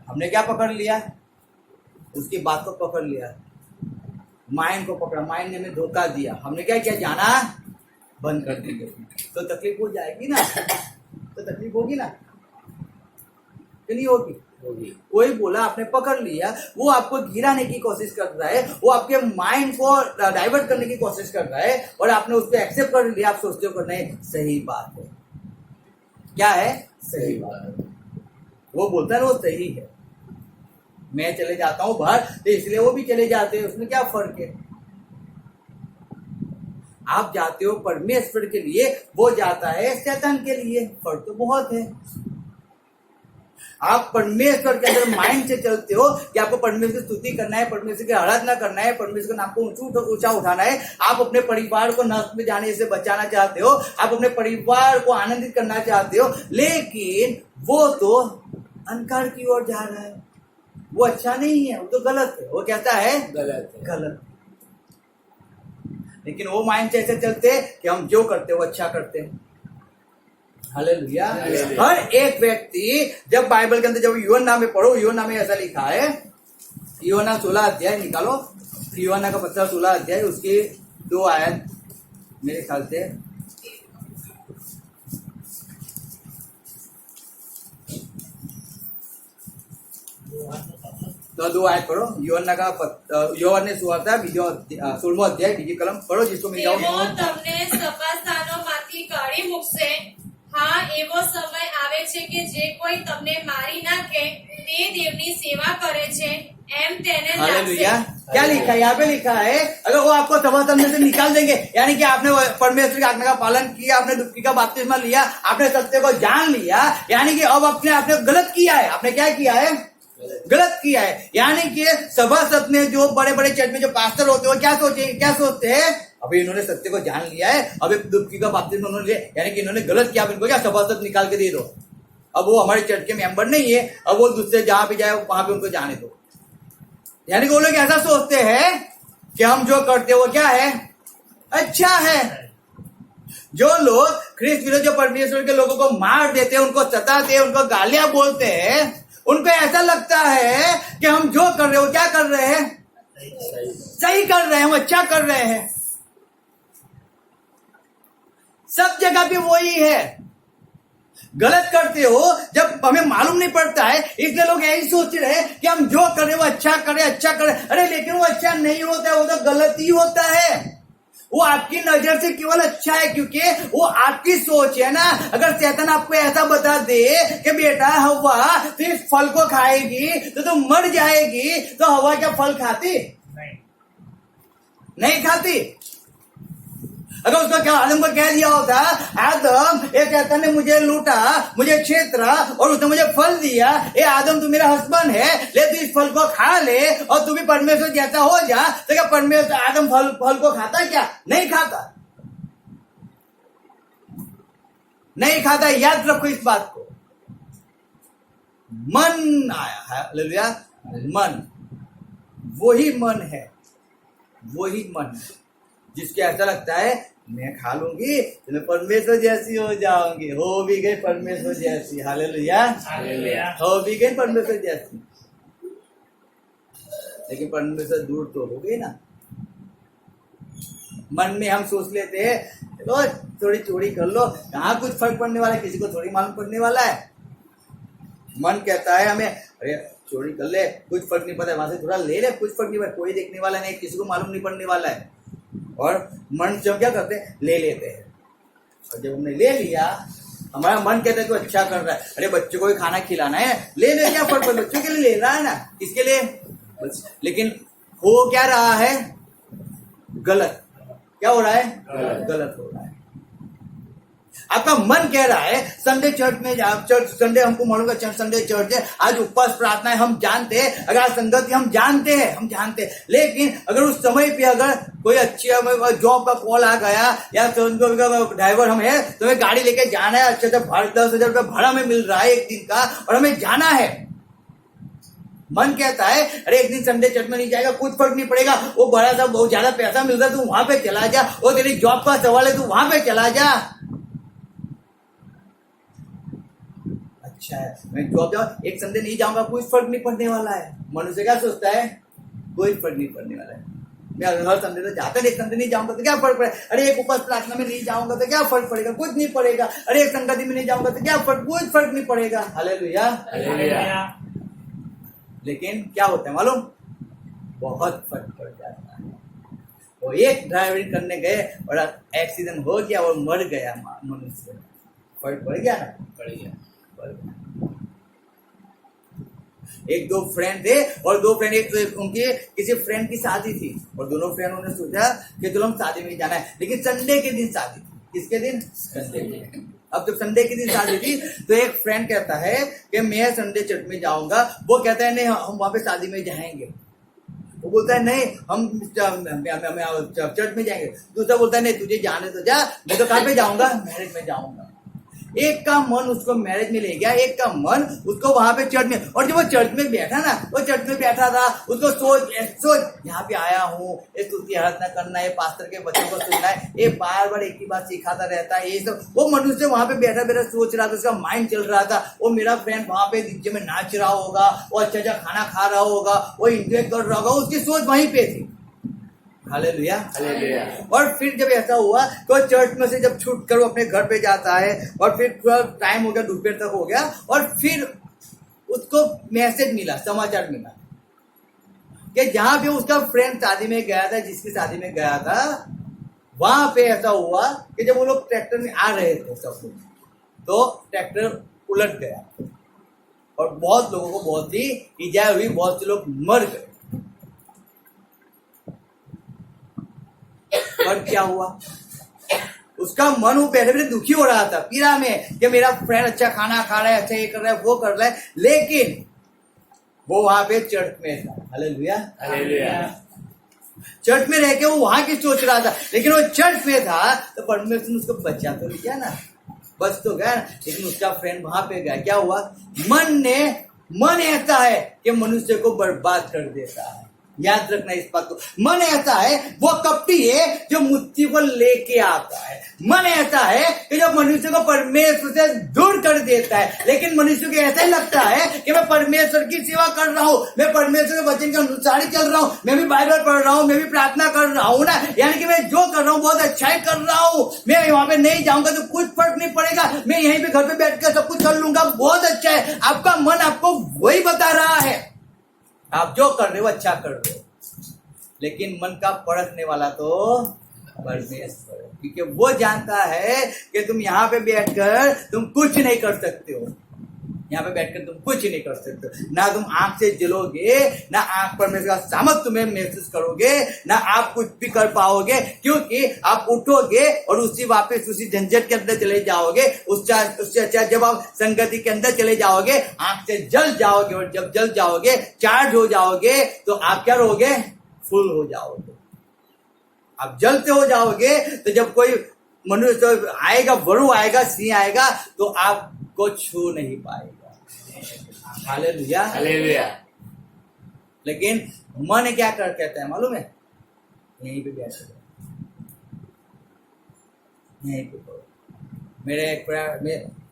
हमने क्या पकड़ लिया? उसकी बात को पकड़ लिया, माइंड को पकड़ा, माइंड ने हमें धोखा दिया। हमने क्या किया? जाना बंद कर देंगे, तो तकलीफ हो जाएगी ना, तो तकलीफ होगी ना, कि नहीं होगी? कोई बोला, आपने पकड़ लिया, वो आपको गिराने की कोशिश कर रहा है, वो आपके माइंड को डाइवर्ट करने की कोशिश कर रहा है, और आपने उसको एक्सेप्ट कर लिया। आप सोचते हो नहीं, सही बात है। क्या है? सही बात है। वो बोलता है वो सही है, मैं चले जाता हूं बाहर, तो इसलिए वो भी चले जाते हैं। उसमें क्या फर्क है? आप जाते हो परमेश्वर के लिए, वो जाता है शैतान के लिए। फर्क तो बहुत है। आप परमेश्वर के अंदर माइंड से चलते हो कि आपको परमेश्वर की स्तुति करना है, परमेश्वर की आराधना करना है, परमेश्वर के नाम को ऊंचा उठाना है। आप अपने परिवार को नष्ट में जाने से बचाना चाहते हो, आप अपने परिवार को आनंदित करना चाहते हो, लेकिन वो तो अंधकार की ओर जा रहा है। वो अच्छा नहीं है, वो तो गलत है। वो कहता है गलत है। गलत। लेकिन वो माइंड से ऐसे चलते कि हम जो करते वो अच्छा करते हैं। हालेलुया। हर एक व्यक्ति, जब बाइबल के अंदर जब यूहन्ना में पढ़ो, यूहन्ना में ऐसा लिखा है, यूहन्ना 16 अध्याय निकालो, यूहन्ना का पत्र 16 अध्याय, उसकी 2 आयत मेरे ख्याल से, तो 2 आयत पढ़ो। यूहन्ना का यूहन्ने सुवार्ता 16 अध्याय બીજી કલમ પઢો, जिसको मैं તેઓ તમને સભા સ્થાનોમાંથી કાઢી મૂકશે। હા, એવો સમય આવે છે કે જે કોઈ તમને મારી નાખે તે દેવની સેવા કરે છે એમ તેને हालेलुया। લાગશે। क्या लिखा है? यहाँ पे लिखा है, अगर वो आपको सभास्थान में से निकाल देंगे, यानी कि आपने परमेश्वर की आज्ञा का पालन किया, आपने डुबकी का बपतिस्मा लिया, आपने सत्य को जान लिया, यानी कि अब आपने गलत किया है। आपने क्या किया है? गलत किया है। यानी कि सभासद में जो बड़े बड़े चर्च में जो पास्टर होते हैं, क्या सोचते हैं? अभी इन्होंने सत्य को जान लिया है, अभी डुबकी का बपतिस्मा उन्होंने लिया, यानी कि इन्होंने गलत किया, अब इनको क्या सभासद निकाल के दे दो। अब वो हमारे चर्च के मेंबर नहीं है, अब वो दूसरे जहां पे जाए वहां पे उनको जाने दो। यानी कि वो लोग ऐसा सोचते हैं कि हम जो करते हैं वो क्या है? अच्छा है। जो लोग ख्रिस्त विरोधी, जो परमेश्वर के लोगों को मार देते हैं, उनको सताते हैं, उनको गालियां बोलते हैं, उनको ऐसा लगता है कि हम जो कर रहे हैं वो क्या कर रहे हैं? सही कर रहे हैं, हम अच्छा कर रहे हैं। सब जगह पे वही है। गलत करते हो जब हमें मालूम नहीं पड़ता है, इसलिए लोग यही सोच रहे हैं कि हम जो कर रहे हैं वो अच्छा करें। अरे लेकिन वो अच्छा नहीं होता है, वो तो गलत ही होता है। वो आपकी नजर से केवल अच्छा है, क्योंकि वो आपकी सोच है ना। अगर शैतान आपको ऐसा बता दे कि बेटा हवा तो इस फल को खाएगी तो तुम मर जाएगी, तो हवा क्या फल खाती? नहीं खाती। अगर उसको क्या आदम को कह दिया होता, आदम ये शैतान ने मुझे लूटा, मुझे छेतरा और उसने मुझे फल दिया, ये आदम तू मेरा हस्बैंड है, ले तू इस फल को खा ले और तू भी परमेश्वर जैसा हो जा, तो क्या परमेश्वर आदम फल को खाता? क्या नहीं खाता? नहीं खाता। याद रखो इस बात को। मन आया है, हालेलुया। मन, वही मन है, वही मन है जिसके ऐसा लगता है मैं खा लूंगी तो मैं परमेश्वर जैसी हो जाऊंगी। हो भी गई परमेश्वर जैसी। हालेलुया। हो भी गई परमेश्वर जैसी, लेकिन परमेश्वर दूर तो हो गई ना। मन में हम सोच लेते हैं चलो थोड़ी चोरी कर लो, कहाँ कुछ फर्क पड़ने वाला है, किसी को थोड़ी मालूम पड़ने वाला है। मन कहता है हमें, अरे चोरी कर ले, कुछ फर्क नहीं पड़ता, वहां से थोड़ा ले ले, कुछ फर्क नहीं पड़ता, कोई देखने वाला नहीं, किसी को मालूम नहीं पड़ने वाला है। और मन से हम क्या करते हैं, ले लेते हैं। और जब हमने ले लिया, हमारा मन कहता है तो अच्छा कर रहा है, अरे बच्चों को भी खाना खिलाना है, ले ले, क्या फर्क पड़ता है, बच्चों के लिए ले रहा है ना, किसके लिए। लेकिन हो क्या रहा है, गलत। क्या हो रहा है, गलत हो रहा है। आपका मन कह रहा है संडे चर्च में जाओ, चर्च संडे हमको मालूम है संडे चर्च है, आज उपवास प्रार्थना है, हम जानते हैं, अगर आज संगति हम जानते हैं, लेकिन अगर उस समय पे अगर कोई अच्छी जॉब का कॉल आ गया या ड्राइवर हम है तो हमें गाड़ी लेके जाना है, अच्छे से 10,000 रुपये भाड़ा में मिल रहा है एक दिन का और हमें जाना है। मन कहता है अरे एक दिन संडे चर्च में नहीं जाएगा, कुछ फर्क नहीं पड़ेगा, वो बड़ा सा बहुत ज्यादा पैसा मिल रहा है, तू वहां पे चला जा, वो तेरी जॉब का सवाल है, तू वहां पे चला जा। अच्छा है, मैं जॉब जाऊँ, एक संडे नहीं जाऊंगा, कोई फर्क नहीं पड़ने वाला है। मनुष्य क्या सोचता है, कोई फर्क नहीं पड़ने वाला है। मैं हर संडे तो जाता है, एक संडे नहीं जाऊंगा तो क्या फर्क पड़ेगा, अरे एक उपवास प्रार्थना में नहीं जाऊंगा तो क्या फर्क पड़ेगा, कुछ नहीं पड़ेगा, अरे एक संगति में नहीं जाऊंगा तो क्या फर्क, कुछ फर्क नहीं पड़ेगा। हालेलुया। लेकिन क्या होता है मालूम, बहुत फर्क पड़ जाता है। वो एक ड्राइविंग करने गए और एक्सीडेंट हो गया और मर गया मनुष्य, फर्क पड़ गया ना, पड़ गया। एक दो फ्रेंड थे और दो फ्रेंड, एक उनके किसी फ्रेंड की शादी थी और दोनों फ्रेंडों ने सोचा कि चलो हम शादी में जाना है, लेकिन संडे के दिन शादी थी। किसके दिन, संडे के दिन। अब जब संडे के दिन शादी थी तो एक फ्रेंड कहता है कि मैं संडे चर्च में जाऊंगा, वो कहता है नहीं हम वहां पे शादी में जाएंगे, वो बोलता है नहीं हम चर्च में जाएंगे। दूसरा बोलता है नहीं तुझे जाने तो जा, मैं तो कहाँ पे जाऊंगा, मैरिज में जाऊंगा। एक का मन उसको मैरिज में ले गया, एक का मन उसको वहां पे चर्च में, और जब वो चर्च में बैठा ना, वो चर्च में बैठा था, उसको सोच यहाँ पे आया हूँ, ये स्तुति आराधना करना है, पास्टर के बच्चों को सुनना है, ये बार बार एक ही बात सिखाता रहता है, ये सब। वो मनुष्य वहां पे बैठा बैठा सोच रहा था, उसका माइंड चल रहा था, वो मेरा फ्रेंड वहां पे डीजे में नाच रहा होगा, वो अच्छा अच्छा खाना खा रहा होगा, वो इंजॉय कर रहा होगा, उसकी सोच वहीं पे थी। हालेलुया। हालेलुया। और फिर जब ऐसा हुआ तो चर्च में से जब छूट कर वो अपने घर पे जाता है और फिर थोड़ा टाइम हो गया, दोपहर तक हो गया, और फिर उसको मैसेज मिला, समाचार मिला कि जहां पे उसका फ्रेंड शादी में गया था, जिसकी शादी में गया था, वहां पे ऐसा हुआ कि जब वो लोग ट्रैक्टर में आ रहे थे सब लोग, तो ट्रैक्टर उलट गया और बहुत लोगों को बहुत ही इजा हुई, बहुत से लोग मर गए। पर क्या हुआ, उसका मन वो पहले भी दुखी हो रहा था पीड़ा में कि मेरा फ्रेंड अच्छा खाना खा रहा है, अच्छा ये कर रहा है, वो कर रहा है, लेकिन वो वहां पे चर्च में था। हालेलुया। हालेलुया। चर्च में रह के वो वहां की सोच रहा था, लेकिन वो चर्च में था तो परमेश्वर ने उसको बचा तो लिया ना, बच तो गया, लेकिन उसका फ्रेंड वहां पे गया। क्या हुआ, मन ऐसा है कि मनुष्य को बर्बाद कर देता है। याद रखना इस बात को, मन ऐसा है, वो कपटी है जो मुक्ति को लेके आता है। मन ऐसा है कि जो मनुष्य को परमेश्वर से दूर कर देता है, लेकिन मनुष्य को ऐसा ही लगता है कि मैं परमेश्वर की सेवा कर रहा हूँ, मैं परमेश्वर के वचन के अनुसार ही चल रहा हूँ, मैं भी बाइबल पढ़ रहा हूँ, मैं भी प्रार्थना कर रहा हूँ ना, यानी कि मैं जो कर रहा हूँ बहुत अच्छा ही कर रहा हूँ, मैं वहां पे नहीं जाऊंगा तो कुछ फर्क नहीं पड़ेगा, मैं यहीं पे घर पे बैठ कर सब कुछ कर लूंगा, बहुत अच्छा है। आपका मन आपको वही बता रहा है, आप जो कर रहे हो अच्छा कर रहे हो, लेकिन मन का परखने वाला तो परमेश्वर है, क्योंकि वो जानता है कि तुम यहाँ पे बैठकर तुम कुछ नहीं कर सकते हो, यहाँ पे बैठकर तुम कुछ नहीं कर सकते हो, ना तुम आंख से जलोगे, ना आंख परमेश्वर का सामर्थ तुम्हें महसूस करोगे, ना आप कुछ भी कर पाओगे, क्योंकि आप उठोगे और वापस उसी झंझट के अंदर चले जाओगे। उससे अच्छा जब आप संगति के अंदर चले जाओगे, आंख से जल जाओगे, और जब जल जाओगे, चार्ज हो जाओगे, तो आप क्या रहोगे, फुल हो जाओगे। आप जलते हो जाओगे तो जब कोई मनुष्य आएगा, वरु आएगा, सिंह आएगा, तो आपको छू नहीं पाएगा। हालेलुया। हालेलुया। लेकिन मन क्या कर कहता है मालूम है, यहीं पे बैठ जाओ, यहीं पे करो। मेरे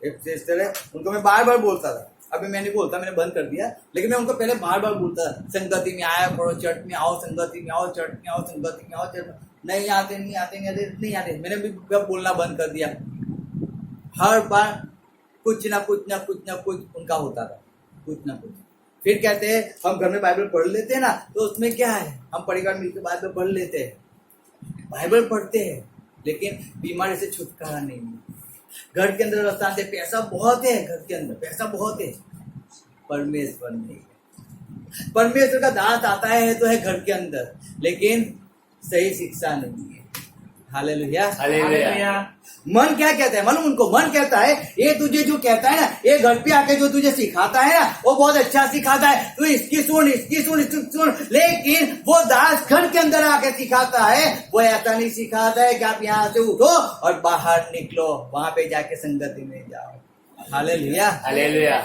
एक सिस्टर है, उनको मैं बार बार बोलता था, अभी मैं नहीं बोलता, मैंने बंद कर दिया, लेकिन मैं उनको पहले बार बार बोलता था, संगति में आया करो, चर्च में आओ, संगति में आओ, चर्च में आओ, संगति में आओ, चर्च में नहीं आते। मैंने भी बोलना बंद कर दिया। हर बार कुछ ना कुछ उनका होता था, कुछ ना कुछ। फिर कहते हैं हम घर में बाइबल पढ़ लेते हैं ना, तो उसमें क्या है, हम परिवार मिलकर बाइबल पढ़ लेते हैं, बाइबल पढ़ते हैं, लेकिन बीमारी से छुटकारा नहीं है। घर के अंदर शांति, पैसा बहुत है, घर के अंदर पैसा बहुत है, परमेश्वर नहीं है। परमेश्वर का दास आता है तो है घर के अंदर, लेकिन सही शिक्षा नहीं है। हालेलुया। हालेलुया। मन क्या कहता है मालूम उनको? मन कहता है ये तुझे जो कहता है ना, ये घर पे आके जो तुझे सिखाता है ना, वो बहुत अच्छा सिखाता है, तू इसकी सुन, इसकी सुन, इसकी सुन। लेकिन वो दास घर के अंदर आके सिखाता है, वो ऐसा नहीं सिखाता है कि आप यहाँ से उठो और बाहर निकलो, वहां पे जाके संगति में जाओ। हालेलुया। हालेलुया।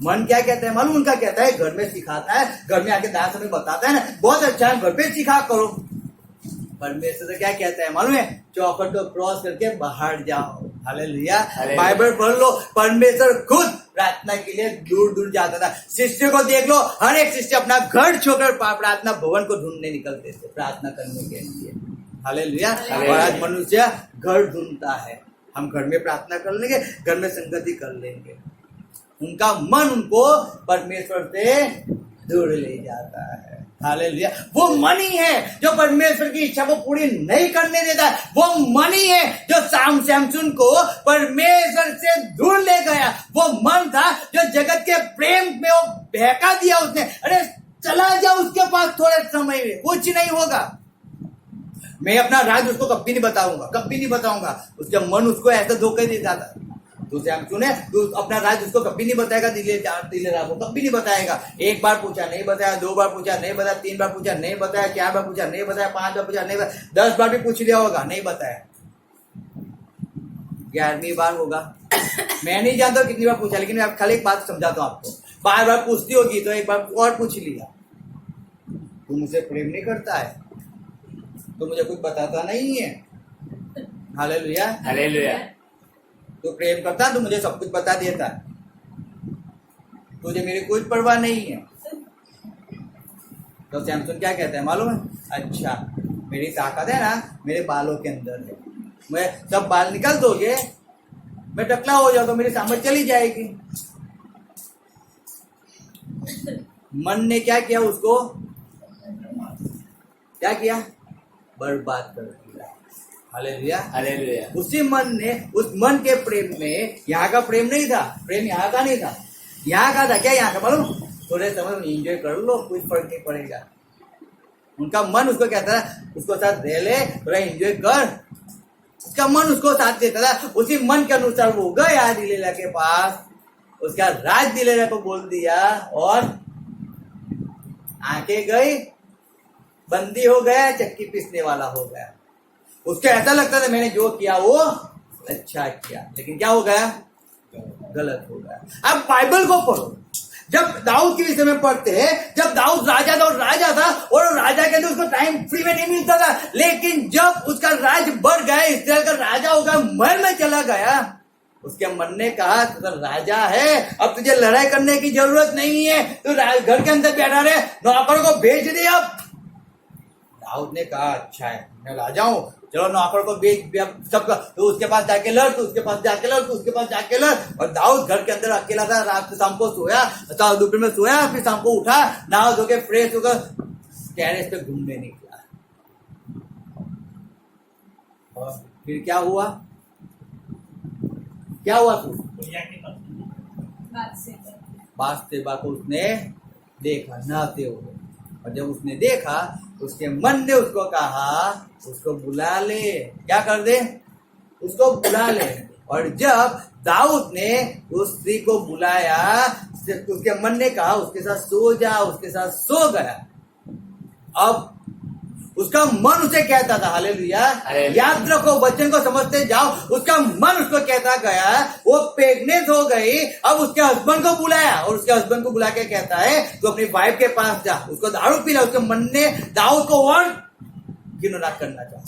मन क्या कहता है मालूम? उनका कहता है घर में सिखाता है, घर में आके दास हमें बताता है ना, बहुत अच्छा है, घर पे सिखा करो। परमेश्वर क्या कहता है मालूम है? चौखट को क्रॉस करके बाहर जाओ। हालेलुया। बाइबल पढ़ लो। परमेश्वर खुद प्रार्थना के लिए दूर दूर जाता था। शिष्य को देख लो, हर एक शिष्य अपना घर छोड़कर प्रार्थना भवन को ढूंढने निकलते थे प्रार्थना करने के लिए। हालेलुया। और आज मनुष्य घर ढूंढता है, हम घर में प्रार्थना कर लेंगे, घर में संगति कर लेंगे। उनका मन उनको परमेश्वर से दूर ले जाता है। हालेलुया। वो मन ही है जो परमेश्वर की इच्छा को पूरी नहीं करने देता। वो मन ही है जो सैमसन को परमेश्वर से दूर ले गया। वो मन था जो जगत के प्रेम में वो बहका दिया उसने। अरे चला जा उसके पास थोड़े समय में, कुछ नहीं होगा, मैं अपना राज उसको कभी नहीं बताऊंगा, कभी नहीं बताऊंगा। उसका मन उसको ऐसा धोखा देता था। तू सैमसन है, तू अपना राज उसको कभी नहीं बताएगा, दिलेरा को कभी नहीं बताएगा। एक बार पूछा नहीं बताया, 2 बार पूछा नहीं बताया, 3 बार पूछा नहीं बताया, 4 बार पूछा नहीं बताया, 5 बार पूछा नहीं बताया, 10 बार भी पूछ लिया होगा, नहीं बताया। 11वीं बार होगा, मैं नहीं जानता कितनी बार पूछा, लेकिन मैं खाली एक बात समझाता हूँ आपको। बार बार पूछती होगी तो एक बार और पूछ लिया। तू मुझसे प्रेम नहीं करता है, तो मुझे कुछ बताता नहीं है। हालेलुया। हालेलुया। तू प्रेम करता तो मुझे सब कुछ बता देता, तुझे मेरी कोई परवाह नहीं है। तो सैमसन क्या कहता है मालूम है? अच्छा, मेरी ताकत है ना मेरे बालों के अंदर है, मैं सब बाल निकल दोगे, मैं टकला हो जाऊँ तो मेरी सामत चली जाएगी। मन ने क्या किया? उसको क्या किया? बर्बाद कर दिया। हालेलुया। हालेलुया। उसी मन ने, उस मन के प्रेम में, यहाँ का प्रेम नहीं था, प्रेम यहाँ का नहीं था, यहाँ का था। क्या यहाँ का मालूम? थोड़े समय में एंजॉय कर लो, कुछ फर्क नहीं पड़ेगा। उनका मन उसको कहता था उसको साथ रह ले, थोड़ा एंजॉय कर। उसका मन उसको साथ देता था। उसी मन के अनुसार वो गया दिलेरा के पास, उसका राज दिलेरा को बोल दिया और आंखें गई, बंदी हो गया, चक्की पीसने वाला हो गया। उसको ऐसा लगता था मैंने जो किया वो अच्छा किया, लेकिन क्या हो गया? गलत हो गया। अब बाइबल को पढ़ो। जब दाऊद के विषय में पढ़ते हैं, जब दाऊद राजा था और राजा था, और राजा के अंदर उसको टाइम फ्री में नहीं मिलता था, लेकिन जब उसका राज बढ़ गया, इस्राएल का राजा हो गया, महल में चला गया, उसके मन ने कहा तो राजा है, अब तुझे लड़ाई करने की जरूरत नहीं है, तू घर के अंदर बैठा रहे, नौकर को भेज दे। अब दाऊद ने कहा अच्छा है, मैं राजा हूं, चलो नौकर को बेच सबका, तो उसके पास जाके लड़, तो उसके पास जाके लड़, तो उसके पास जाके लड़। और दाऊद घर के अंदर अकेला था, रात से शाम को सोया, दोपहर में सोया, फिर शाम को उठा, नहा धो के फ्रेश होकर टेरेस पे घूमने निकला। और फिर क्या हुआ? क्या हुआ? बातशेबा को उसने देखा नहाते हुए, और जब उसने देखा उसके मन ने उसको कहा उसको बुला ले। क्या कर दे? उसको बुला ले। और जब दाऊद ने उस स्त्री को बुलाया, उसके मन ने कहा उसके साथ सो जा, उसके साथ सो गया। अब उसका मन उसे कहता था हालेलुया, याद रखो, वचन को समझते जाओ। उसका मन उसको कहता गया, वो प्रेग्नेंट हो गई, अब उसके हस्बैंड को बुलाया, और उसके हस्बैंड को बुला के कहता है तो अपनी वाइफ के पास जा, उसको दारू पीना। उसके मन ने दाऊद को और गिनोना करना चाहा,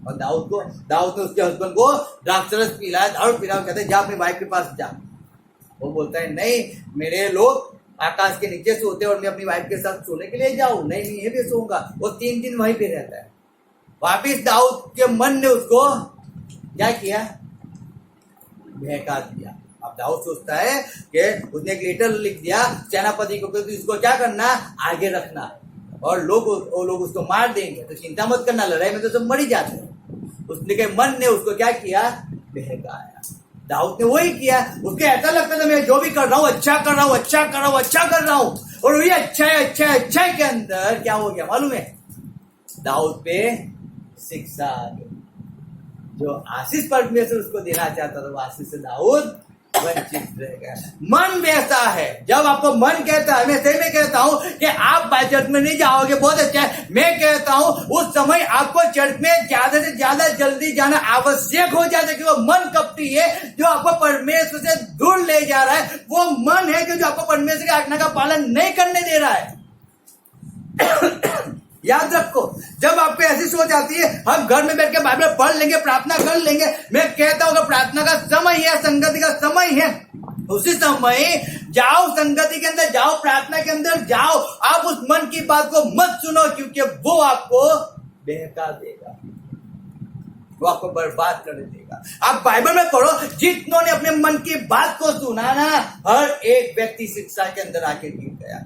और दाऊद ने उसके हस्बैंड को द्राक्षरस पिलाया, दारू पिलाया, कहते हैं जा अपनी वाइफ के पास जा। वो बोलता है नहीं, मेरे लोग आकाश के नीचे सोते और मैं अपनी वाइफ के साथ सोने के लिए जाऊं, नहीं ये भी सोऊंगा। वो 3 दिन वहीं पे रहता है। वापिस दाऊद के मन ने उसको क्या किया? बहका दिया। अब दाऊद सोचता है कि उसने एक लेटर लिख दिया सेनापति को कि इसको क्या करना, आगे रखना, और लोग उसको मार देंगे, तो चिंता मत करना, लड़ाई में तो सब मर ही जाते हैं। उसने के मन ने उसको क्या किया, बहकाया। दाऊद ने वही किया। उसको ऐसा लगता था मैं जो भी कर रहा हूँ अच्छा कर रहा हूँ, अच्छा कर रहा हूँ, अच्छा कर रहा हूँ, और वही अच्छा है अच्छा है अच्छा है के अंदर क्या हो गया मालूम है, दाऊद पे शिक्षा आ गई। जो आशीष परमेश्वर उसको देना चाहता था वो आशीष से दाऊद वंचित रह गया। मन वैसा है, जब आपको मन कहता है, मैं सही में कहता हूं कि आप चर्च में नहीं जाओगे, बहुत अच्छा है, मैं कहता हूं उस समय आपको चर्च में ज्यादा से ज्यादा जल्दी जाना आवश्यक हो जाता है, कि वो मन कपटी है जो आपको परमेश्वर से दूर ले जा रहा है, वो मन है कि जो आपको परमेश्वर की आज्ञा का पालन नहीं करने दे रहा है। याद रखो, जब आपको ऐसी सोच आती है हम घर में बैठ के बाइबल पढ़ लेंगे, प्रार्थना कर लेंगे, मैं कहता हूं कि प्रार्थना का समय है, संगति का समय है, उसी समय जाओ, संगति के अंदर जाओ, प्रार्थना के अंदर जाओ। आप उस मन की बात को मत सुनो, क्योंकि वो आपको बहका देगा, वो आपको बर्बाद कर देगा। आप बाइबल में पढ़ो, जितनों ने अपने मन की बात को सुना ना, हर एक व्यक्ति शिक्षा के अंदर आके गिर गया।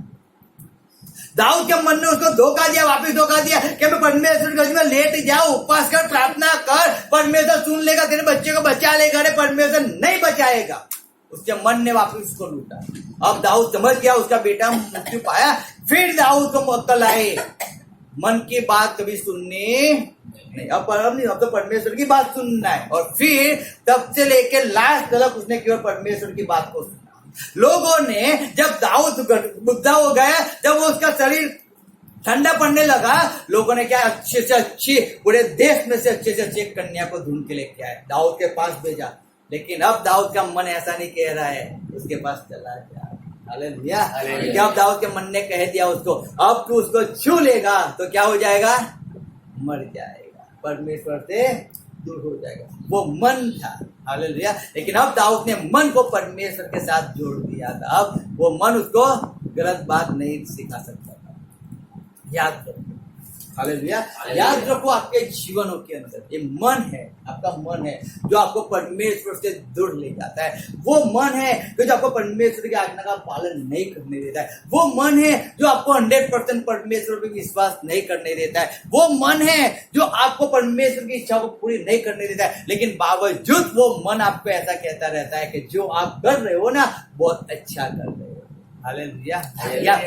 दाऊद के मन ने उसको धोखा दिया, वापिस धोखा दिया कि मैं परमेश्वर के में लेट जाओ, उपवास कर, प्रार्थना कर, परमेश्वर सुन लेगा, तेरे बच्चे को बचा लेगा। अरे परमेश्वर नहीं बचाएगा। उसके मन ने वापिस उसको लूटा। अब दाऊद समझ गया उसका बेटा मृत्यु पाया, फिर दाऊद को अक्ल आए, मन की बात कभी सुननी नहीं, अब तो परमेश्वर की बात सुनना है। और फिर तब से लेकर लास्ट तक उसने केवल परमेश्वर की बात को सुना। लोगों ने जब दाऊद बुद्धा हो गया, जब वो उसका शरीर ठंडा पड़ने लगा, लोगों ने क्या अच्छे से अच्छी, पूरे देश में से अच्छे से अच्छी कन्या को ढूंढ के लेके आए, दाऊद के पास भेजा। लेकिन अब दाऊद का मन ऐसा नहीं कह रहा है, उसके पास चला गया। हालेलुया। अब दाऊद के मन ने कह दिया उसको, अब तू उसको छू लेगा तो क्या हो जाएगा, मर जाएगा, परमेश्वर से दूर हो जाएगा। वो मन था। हालेलुया। लेकिन अब दाऊद ने मन को परमेश्वर के साथ जोड़ दिया था। अब वो मन उसको गलत बात नहीं सिखा सकता था। याद रखो, हालेलुया, याद रखो, आपके जीवनों के अंदर ये मन है, आपका मन है जो आपको परमेश्वर से दूर ले जाता है। वो मन है जो आपको परमेश्वर की आज्ञा का पालन नहीं करने देता है। वो मन है जो आपको 100% परमेश्वर पे विश्वास नहीं करने देता है। वो मन है जो आपको परमेश्वर की इच्छा को पूरी नहीं करने देता है। लेकिन बावजूद वो मन आपको ऐसा कहता रहता है कि जो आप कर रहे हो ना, बहुत अच्छा कर रहे हो। हालेलुया।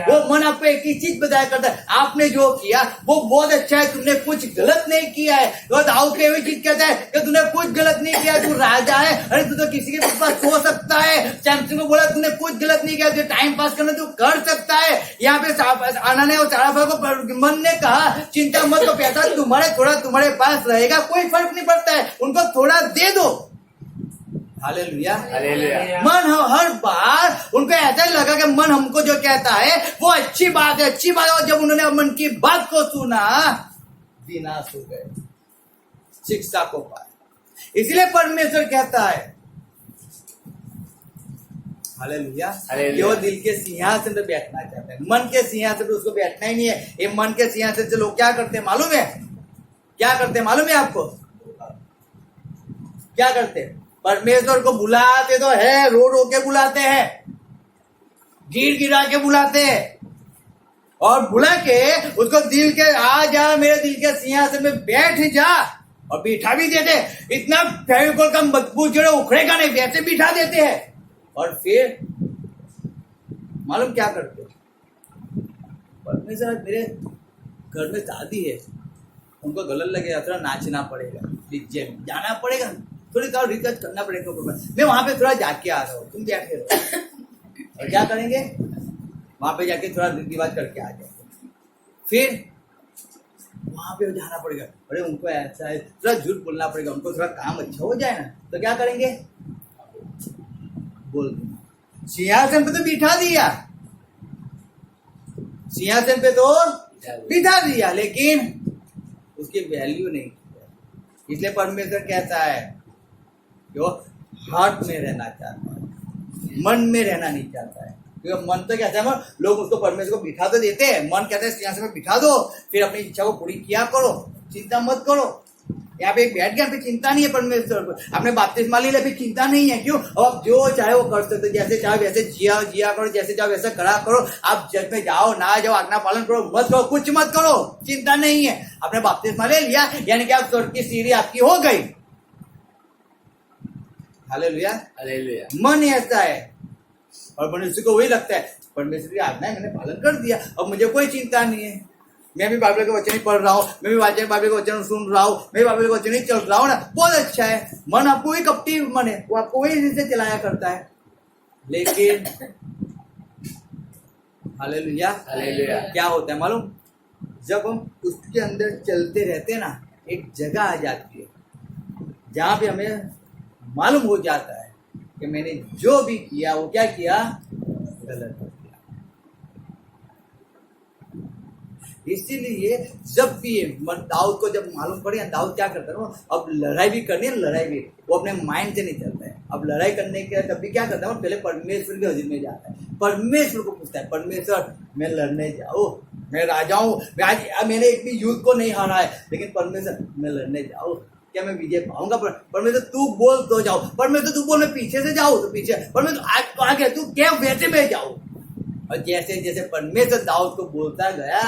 वो मन आपको एक ही चीज बताया करता है, आपने जो किया वो बहुत अच्छा है, तुमने कुछ गलत नहीं किया है। तो दाऊद के वही चीज कहता है कि तूने कुछ गलत नहीं किया, तू राजा है, अरे तू तो किसी के पास सो सकता है। सैमसन को बोला तूने कुछ गलत नहीं किया, तुझे टाइम पास करना तू कर सकता है। यहाँ पे आनाने और साराफा को मन ने कहा चिंता मत, तो पैसा तुम्हारे पास रहेगा, कोई फर्क नहीं पड़ता है, उनको थोड़ा दे दो। हालेलुया। मन हर बार उनको ऐसा ही लगा कि मन हमको जो कहता है वो अच्छी बात है, अच्छी बात है। और जब उन्होंने मन की बात को सुना, विनाश हो गए, शिक्षा को पाया। इसलिए परमेश्वर कहता है, हालेलुया, वो दिल के सिंहासन पे बैठना चाहता है। मन के सिंहासन पे उसको बैठना ही नहीं है। ये मन के सिंहासन से लोग क्या करते हैं मालूम है? क्या करते हैं मालूम है आपको? क्या करते हैं? परमेश्वर को बुलाते तो है, रो रो के बुलाते हैं, गिर गिरा के बुलाते हैं, और बुला के उसको दिल के आ जा, मेरे दिल के सिंहासन में बैठ जा, और बिठा भी देते। इतना फेविकोल का मजबूत जो उखड़ेगा नहीं, वैसे बिठा देते हैं। और फिर मालूम क्या करते? परमेश्वर मेरे घर में शादी है, उनको गलत लगेगा, थोड़ा नाचना पड़ेगा, डीजे में जाना पड़ेगा, थोड़ी थोड़ा रिसर्च करना पड़ेगा, मैं वहां पे थोड़ा जाके आ रहा हूँ, तुम बैठे रहो। और क्या करेंगे? वहां पे जाके थोड़ा रीति रिवाज करके आ जाएंगे। फिर वहां पे जाना पड़ेगा, अरे उनको ऐसा है, थोड़ा झूठ बोलना पड़ेगा, उनको थोड़ा काम अच्छा हो जाए ना, तो क्या करेंगे? बोल देना। सिंहासन पे तो बिठा दिया, सिंहासन पे तो बिठा दिया, लेकिन उसकी वैल्यू नहीं किया। इसलिए परमेश्वर कहता है कि वो हार्ट में रहना चाहता है, मन में रहना नहीं चाहता है। क्योंकि मन तो कहता है, लोग उसको परमेश्वर को बिठा तो देते हैं, मन कहता है सिंहासन में बिठा दो, फिर अपनी इच्छा को पूरी किया करो, चिंता मत करो। यहाँ पे एक बैठ गया, फिर चिंता नहीं है परमेश्वर को। आपने बपतिस्मा ले लिया, फिर चिंता नहीं है। क्यों? अब आप जो चाहे वो कर सकते हो, जैसे चाहे वैसे जिया करो, जैसे चाहे वैसे करा करो। आप जग में जाओ ना जाओ, आज्ञा पालन करो, मत करो, कुछ मत करो, चिंता नहीं है। आपने बपतिस्मा ले लिया यानी कि आप स्वर्ग की सीढ़ी आपकी हो गई। हालेलुया। हालेलुया। मन ऐसा है और मनुष्य को वही लगता है परमेश्वर की आज्ञा मैंने पालन कर दिया, अब मुझे कोई चिंता नहीं है। मैं भी बाइबल के वचन ही पढ़ रहा हूँ, मैं भी बाइबल के वचन सुन रहा हूँ, मैं बाइबल के वचन ही चल रहा हूँ ना, बहुत अच्छा है। मन आपको वही कपटी मन है, वो आपको वही से चलाया करता है। लेकिन हालेलुया, हालेलुया। क्या होता है मालूम? जब हम उसके अंदर चलते रहते हैं ना, एक जगह आ जाती है जहां पे हमें मालूम हो जाता है कि मैंने जो भी किया वो क्या किया, गलत किया। इसीलिए जब भी दाऊद को जब मालूम पड़े, दाऊद क्या करता है, अब लड़ाई भी करनी है, लड़ाई भी वो अपने माइंड से नहीं चलता है। अब लड़ाई करने के तब भी क्या करता है, पहले परमेश्वर के हज़ूर में जाता है, परमेश्वर को पूछता है, परमेश्वर मैं लड़ने जाऊँ, मैं राजा हूँ, मैं आज मैंने एक भी युद्ध को नहीं हारा है, लेकिन परमेश्वर मैं लड़ने जाऊँ, क्या मैं विजय पाऊंगा? परमेश्वर तू बोल तो जाओ, परमेश्वर तू बोल मैं पीछे से जाऊँ तो पीछे, परमेश्वर आगे तू क्या वैसे में जाऊँ। और जैसे जैसे परमेश्वर दाऊद को बोलता गया,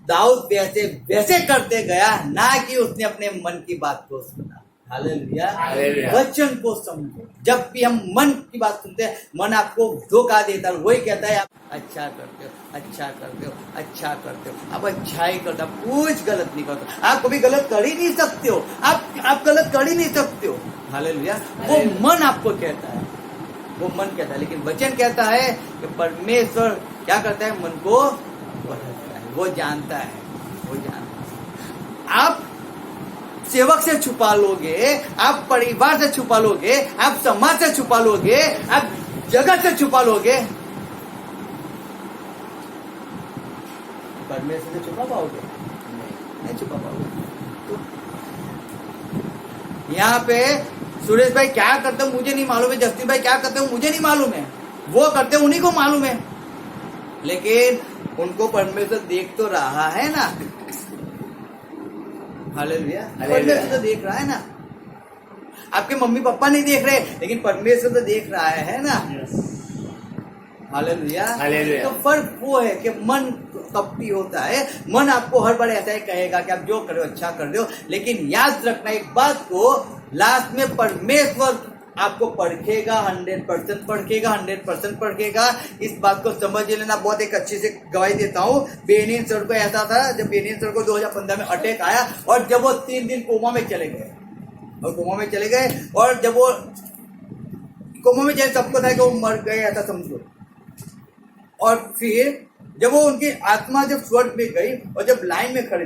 दाऊद वैसे वैसे करते गया, ना कि उसने अपने मन की बात को सुना। हालेलुया। हालेलुया। वचन को समझो। जब भी हम मन की बात सुनते हैं, मन आपको धोखा देता है, वही कहता है आप अच्छा करते हो, अच्छा करते हो, अच्छा करते हो, आप अच्छाई करते हो, कुछ गलत नहीं करते, आप कभी गलत कर ही नहीं सकते हो, आप गलत कर ही नहीं सकते हो। हालेलुया। वो मन आपको कहता है, वो मन कहता है, लेकिन वचन कहता है कि परमेश्वर क्या करता है, मन को बदलता है, वो जानता है, वो जानता है। आप सेवक से छुपा लोगे, आप परिवार से छुपा लोगे, आप समाज से छुपा लोगे, आप जगत से छुपा लोगे, परमेश्वर से छुपा पाओगे? नहीं छुपा पाओगे। तो यहाँ पे सुरेश भाई क्या करते हो मुझे नहीं मालूम है, जस्टिन भाई क्या करते हो मुझे नहीं मालूम है, वो करते उन्हीं को मालूम है, लेकिन उनको परमेश्वर देख तो रहा है ना। हालेलुया। परमेश्वर तो देख रहा है ना। आपके मम्मी पापा नहीं देख रहे, लेकिन परमेश्वर तो देख रहा है ना। हालेलुया। हालेलुया। तो फर्क वो है कि मन कपटी होता है, मन आपको हर बार ऐसा ही कहेगा कि आप जो कर रहे हो अच्छा कर रहे हो, लेकिन याद रखना एक बात को, लास्ट में परमेश्वर आपको परखेगा, 100% परखेगा, 100% परखेगा। इस बात को समझ लेना। बहुत एक अच्छी से गवाही देता हूँ। बेनिन सर को ऐसा था, जब बेनिन सर को 2015 में अटैक आया और जब वो 3 दिन कोमा में चले गए, और कोमा में चले गए, और जब वो कोमा में चले सबको था कि वो मर गए ऐसा समझो। और फिर जब वो उनकी आत्मा जब स्वर्ग में गई और जब लाइन में खड़े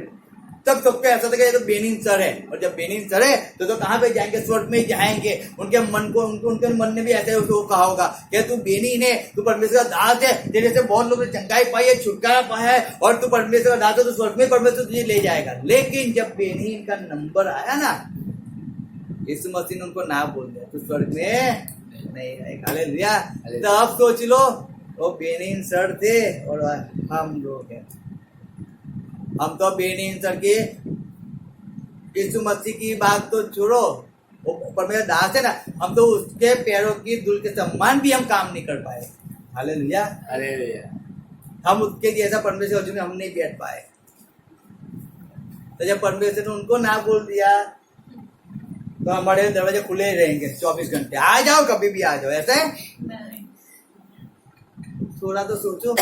तब सबको ऐसा था कि ये तो बेनिन सर है, और जब बेनिन सर है तो कहाँ पे जाएंगे, स्वर्ग में ही जाएंगे। उनके मन को उनके मन ने भी ऐसे उसको कहा होगा कि तू बेनिन है, तू परमेश्वर का दास है, तेरे से बहुत लोगों ने चंगाई पाई है, छुटकारा पाया है, और तू परमेश्वर का दास है, तो स्वर्ग में परमेश्वर तुझे ले जाएगा। लेकिन जब बेनिन का नंबर आया ना, यीशु मसीह ने उनको ना बोल दिया, तू स्वर्ग में नहीं आएगा। हालेलुया। तो अब सोच लो, वो बेनिन सर थे और हम लोग हैं। हम तो बेनिन सर के यीशु मसीह की बात तो छोड़ो, वो परमेश्वर दास है ना, हम तो उसके पैरों की धूल के सम्मान भी हम काम नहीं कर पाए। हालेलुया। हालेलुया। हम उसके जैसा परमेश्वर में हम नहीं बैठ पाए। तो जब परमेश्वर ने उनको ना बोल दिया तो हमारे दरवाजे खुले रहेंगे 24 घंटे, आ जाओ कभी भी आ जाओ। ऐसा है, थोड़ा तो सोचो।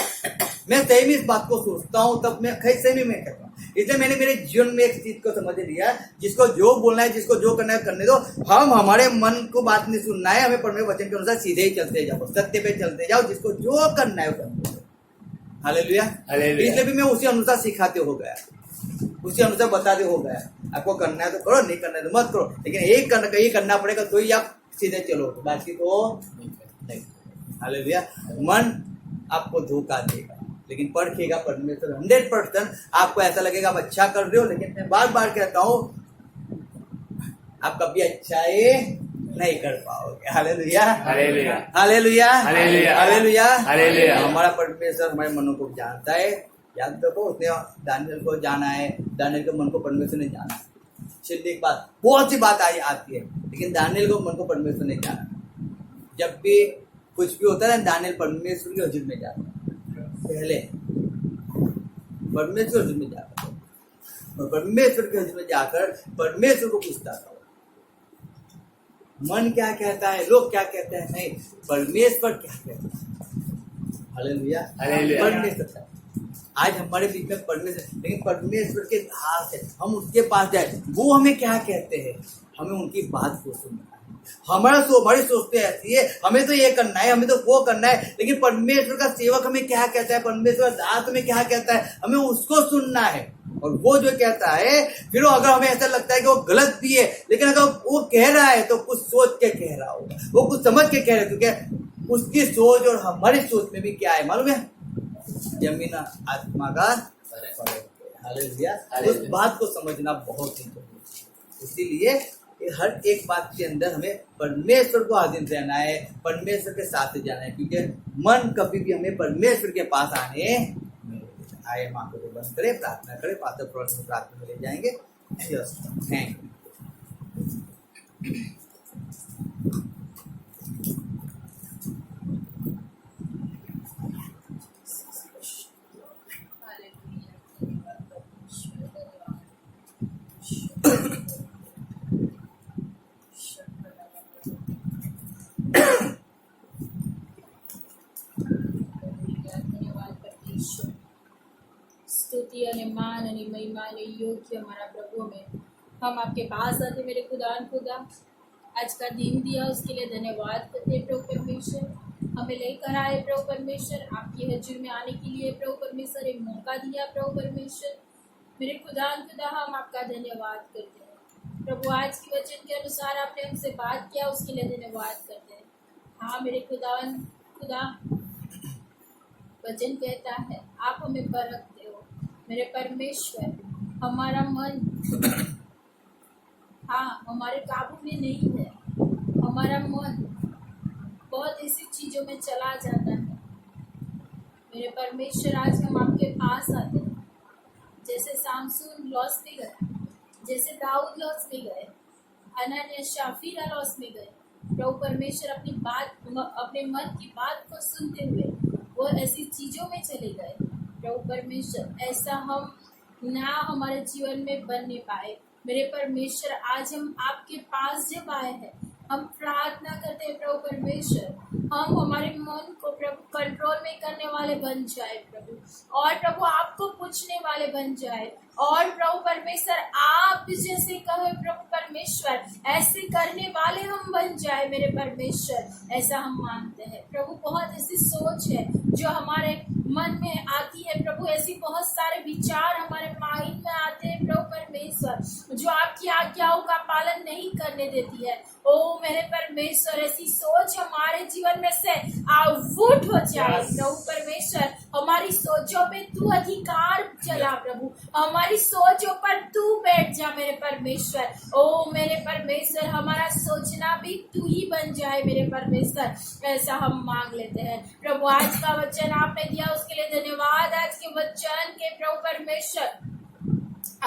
मैं सही में इस बात को सोचता हूँ, तब मैं सही में कहता हूँ। इसलिए मैंने मेरे जीवन में एक चीज को समझ लिया, जिसको जो बोलना है, जिसको जो करना है करने दो। हम हमारे मन को बात नहीं सुनना है, हमें परमेश्वर वचन के अनुसार सीधे ही चलते जाओ, सत्य पे चलते जाओ, जिसको जो करना है वो करने दो। हालेलुया। इसलिए भी मैं उसी अनुसार सिखाते हो गया, उसी अनुसार बताते हो गया। आपको करना है तो करो, नहीं करना है तो मत करो, लेकिन एक करना पड़ेगा तो ही आप सीधे चलो, बाकी तो नहीं। हालेलुया। मन आपको धोखा देगा, लेकिन परखेगा परमेश्वर 100%। आपको ऐसा लगेगा आप अच्छा कर रहे हो, लेकिन मैं बार बार कहता हूँ आप कभी अच्छाई नहीं कर पाओगे। Hallelujah. Hallelujah. Hallelujah. Hallelujah. Hallelujah. Hallelujah. हमारा परमेश्वर हमारे मनों को जानता है। याद रखो, उसने दानियल को जाना है, दानियल के मन को परमेश्वर ने जाना है। चलिए एक बात, बहुत सी बात आती है, लेकिन दानियल को मन को परमेश्वर ने जाना। जब भी कुछ भी होता है ना, दानियल परमेश्वर के हजूर में जाता है, पहले परमेश्वर हजूर में जाता है और परमेश्वर के हजूर में जाकर परमेश्वर को पूछता था, मन क्या कहता है, लोग क्या कहते हैं, नहीं, परमेश्वर क्या कहता है। Hallelujah, hallelujah. परमेश्वर का आज हमारे बीच में परमेश्वर, लेकिन परमेश्वर के हाथ है, हम उसके पास जाए, वो हमें क्या कहते हैं, हमें उनकी बात को सुनना है। हमारी सोचते ऐसी है, हमें तो ये करना है, हमें तो वो करना है, लेकिन परमेश्वर का सेवक हमें क्या कहता है, परमेश्वर दास हमें क्या कहता है, हमें उसको सुनना है। और वो जो कहता है, फिर अगर हमें ऐसा लगता है कि वो गलत भी है, लेकिन अगर वो कह रहा है तो कुछ सोच के कह रहा होगा, वो कुछ समझ के कह रहे, क्योंकि उसकी सोच और हमारी सोच में भी क्या है मालूम है, जमीन आत्मा का फर्क है। हालेलुया, उस बात को समझना बहुत ही जरूरी है। इसीलिए हर एक बात के अंदर हमें परमेश्वर को हाजिर रहना है, परमेश्वर के साथ जाना है, क्योंकि मन कभी भी हमें परमेश्वर के पास आने नहीं देता। आए माँ को बंद करें, प्रार्थना करें, पास्टर प्रोग्राम में प्रार्थना में ले जाएंगे। Thank you. स्तुति અને માન અને મહિમાને યોગ્ય हमारा प्रभु में हम आपके पास आते मेरे खुदा आज का दिन दिया उसके लिए धन्यवाद करते हैं प्रभु परमेश्वर। हमें लेकर आए प्रभु परमेश्वर, आपकी हजूर में आने के लिए प्रभु परमेश्वर एक मौका दिया प्रभु परमेश्वर। मेरे खुदा हम आपका धन्यवाद करते हैं प्रभु। आज के वचन के अनुसार आपने हमसे बात किया, उसके लिए धन्यवाद करते हैं। हाँ मेरे खुदा वचन कहता है आप हमें परखते हो मेरे परमेश्वर। हमारा मन हाँ हमारे काबू में नहीं है, हमारा मन बहुत ऐसी चीज़ों में चला जाता है मेरे परमेश्वर। आज हम आपके पास आते हैं, जैसे सामसून लॉस में गया, जैसे दाऊद लॉस में गए, अनन्या शाफीरा लॉस में गए प्रभु परमेश्वर। अपनी बात, अपने मन की बात को सुनते हुए वो ऐसी चीज़ों में चले गए प्रभु परमेश्वर। ऐसा हम ना हमारे जीवन में बनने पाए मेरे परमेश्वर। आज हम आपके पास जब आए हैं, हम प्रार्थना करते हैं प्रभु परमेश्वर, हम हमारे मन को प्रभु कंट्रोल में करने वाले बन जाए प्रभु, और प्रभु आपको पूछने वाले बन जाए, और प्रभु परमेश्वर आप जैसे कहे प्रभु परमेश्वर ऐसे करने वाले हम बन जाए मेरे परमेश्वर। ऐसा हम मानते हैं प्रभु। बहुत ऐसी सोच है जो हमारे मन में आती है प्रभु, ऐसी बहुत सारे विचार हमारे माइंड में आते हैं प्रभु परमेश्वर, जो आपकी आज्ञाओं का पालन नहीं करने देती है। ओ मेरे परमेश्वर, ऐसी सोच हमारे जीवन में से आउट हो जाए प्रभु परमेश्वर। हमारी सोचों पे तू अधिकार चला प्रभु, हमारी सोचों पर तू बैठ जा मेरे परमेश्वर। ओ मेरे परमेश्वर, हमारा सोचना भी तू ही बन जाए मेरे परमेश्वर। ऐसा हम मांग लेते हैं प्रभु। आज का वचन आपने दिया उसके लिए धन्यवाद। आज के वचन के प्रभु परमेश्वर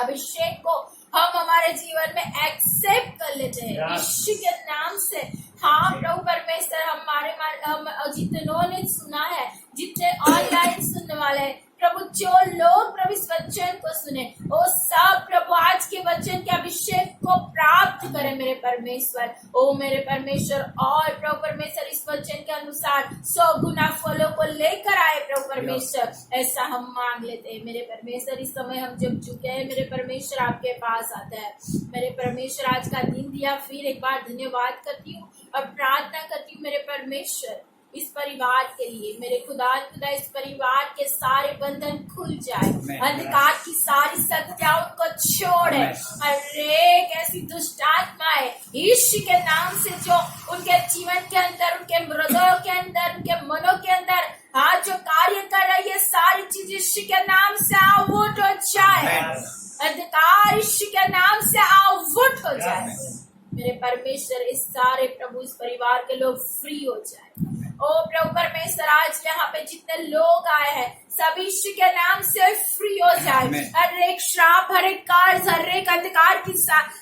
अभिषेक को हम हमारे जीवन में एक्सेप्ट कर लेते हैं यीशु के नाम से। हाँ प्रभु परमेश्वर, हम जितनों ने सुना है, जितने ऑनलाइन सुनने वाले हैं प्रभु, जो लोग प्रभु इस वचन को सुने वो सब प्रभु आज के वचन के अभिषेक को प्राप्त करें मेरे परमेश्वर। ओ मेरे परमेश्वर, और प्रभु परमेश्वर इस वचन के अनुसार 100 गुना फलों को लेकर आए प्रभु परमेश्वर। ऐसा हम मांग लेते हैं मेरे परमेश्वर। इस समय हम जब चुके हैं मेरे परमेश्वर, आपके पास आता है मेरे परमेश्वर। आज का दिन दिया, फिर एक बार धन्यवाद करती हूँ और प्रार्थना करती हूँ मेरे परमेश्वर इस परिवार के लिए। मेरे खुदा इस परिवार के सारे बंधन खुल जाए, अंधकार की सारी शक्तियां उनको छोड़े, हर ऐसी दुष्ट आत्माएं यीशु के नाम से जो उनके जीवन के अंदर, उनके हृदयों के अंदर, उनके मनों के अंदर आज जो कार्य कर रही है, सारी चीज यीशु के नाम से आउट हो जाए। अंधकार यीशु के नाम से आउट हो जाए मेरे परमेश्वर। इस सारे प्रभु इस परिवार के लोग फ्री हो जाए ओ प्रभु परमेश्वर, आज यहाँ पे जितने लोग आए हैं सभी यीशु के नाम से फ्री हो जाए। हर एक श्राप, हर एक कर्ज, हर एक अंधकार की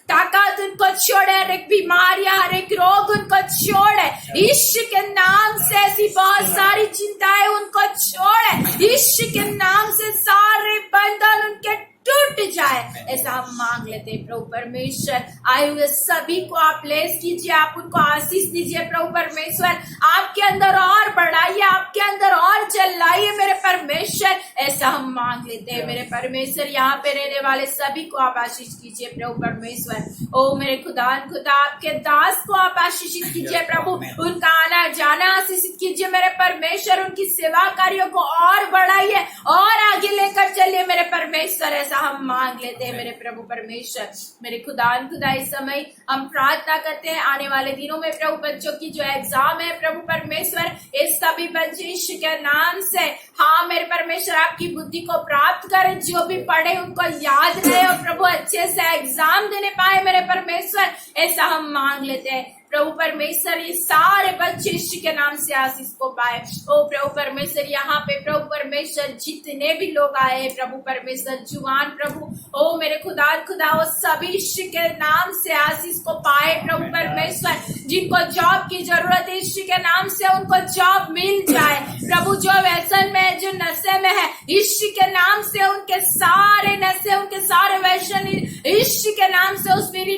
ताकत उनको छोड़े, हर एक बीमारियां, हर एक रोग उनको छोड़े यीशु के नाम से। ऐसी बहुत सारी चिंताएं उनको छोड़े यीशु के नाम से। सारे बंधन उनके टूट जाए, ऐसा हम मांग लेते हैं प्रभु परमेश्वर। आए हुए सभी को आप ब्लेस कीजिए, आप उनको आशीष दीजिए प्रभु परमेश्वर। आपके अंदर और बढ़ाइए, आपके अंदर और चलाइए मेरे परमेश्वर, ऐसा हम मांग लेते हैं मेरे परमेश्वर। यहाँ पे रहने वाले सभी को आप आशीष कीजिए प्रभु परमेश्वर। ओ मेरे खुदा, आपके दास को आप आशीषित कीजिए प्रभु, उनका आना जाना आशीषित कीजिए मेरे परमेश्वर। उनकी सेवा कार्यों को और बढ़ाइए और आगे लेकर चलिए मेरे परमेश्वर, ऐसा हम मांग लेते हैं मेरे प्रभु परमेश्वर। मेरे खुदा इस समय हम प्रार्थना करते हैं आने वाले दिनों में प्रभु बच्चों की जो एग्जाम है प्रभु परमेश्वर, इस सभी बच्चे यीशु के नाम से, हाँ मेरे परमेश्वर, आपकी बुद्धि को प्राप्त करें, जो भी पढ़े उनको याद रहे और प्रभु अच्छे से एग्जाम देने पाए मेरे परमेश्वर, ऐसा हम मांग लेते हैं प्रभु परमेश्वर। ये सारे बच्चे यीशु के नाम से आशीष को पाए। ओ प्रभु परमेश्वर, यहाँ पे प्रभु परमेश्वर जितने भी लोग आए हैं प्रभु परमेश्वर, जुआन प्रभु, ओ मेरे खुदा वो सभी यीशु के नाम से आशीष को पाए प्रभु परमेश्वर। जिनको जॉब की जरूरत है यीशु के नाम से उनको जॉब मिल जाए प्रभु। जो व्यसन में है, जो नशे में है, यीशु के नाम से उनके सारे नशे, उनके सारे व्यसन यीशु के नाम से, उस मेरी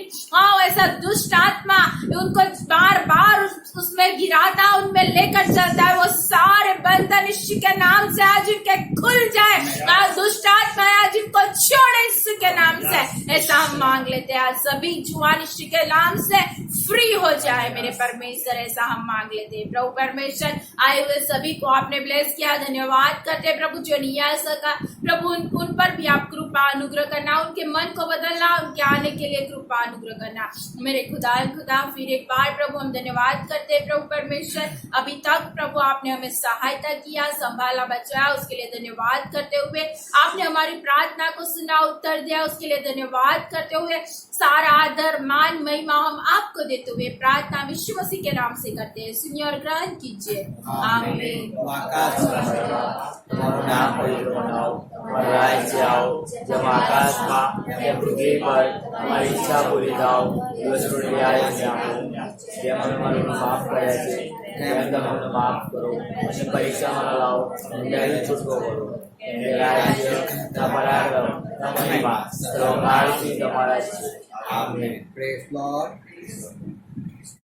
ऐसा दुष्ट आत्मा उनको बार बार उसमें गिराता, उनमें लेकर चलता है, वो सारे बंधन यीशु के नाम से आज उनके खुल जाए। दुष्ट आत्मा आज उनको छोड़े यीशु के नाम से, ऐसा हम मांग लेते हैं। आज सभी जुआन यीशु के नाम से फ्री हो जाए मेरे परमेश्वर, ऐसा हम मांग लेते हैं प्रभु परमेश्वर। आए हुए सभी को आपने ब्लेस किया, धन्यवाद करते हैं प्रभु। जो नहीं आ सका प्रभु, उन पर भी आप कृपा अनुग्रह करना, उनके मन को बदलना, उनके आने के लिए कृपा अनुग्रह करना मेरे खुदा। फिर एक बार प्रभु हम धन्यवाद करते हैं प्रभु परमेश्वर। अभी तक प्रभु आपने हमें सहायता किया, संभाला, बचाया, उसके लिए धन्यवाद करते हुए आपने हमारी प्रार्थना को सुना, उत्तर दिया, उसके लिए धन्यवाद करते हुए सारा आदर, मान, महिमा हम आपको देते हुए प्रार्थना यीशु मसीह के नाम से करते हैं। सुनिए और ग्रहण कीजिए, आमीन। जब आकाश में पृथ्वी पर हमारी इच्छा पूरी થાવ દિવસ રોટલી આવે છે જેમ અમારું માફ કરે છે તેમ તમે અમને માફ કરો અને પરીક્ષામાં ન લાવો અને છૂટકો કરો અને રાજ્ય તમારા તમારી વાત સર્વકાળથી તમારા છે. Amen. Praise Lord.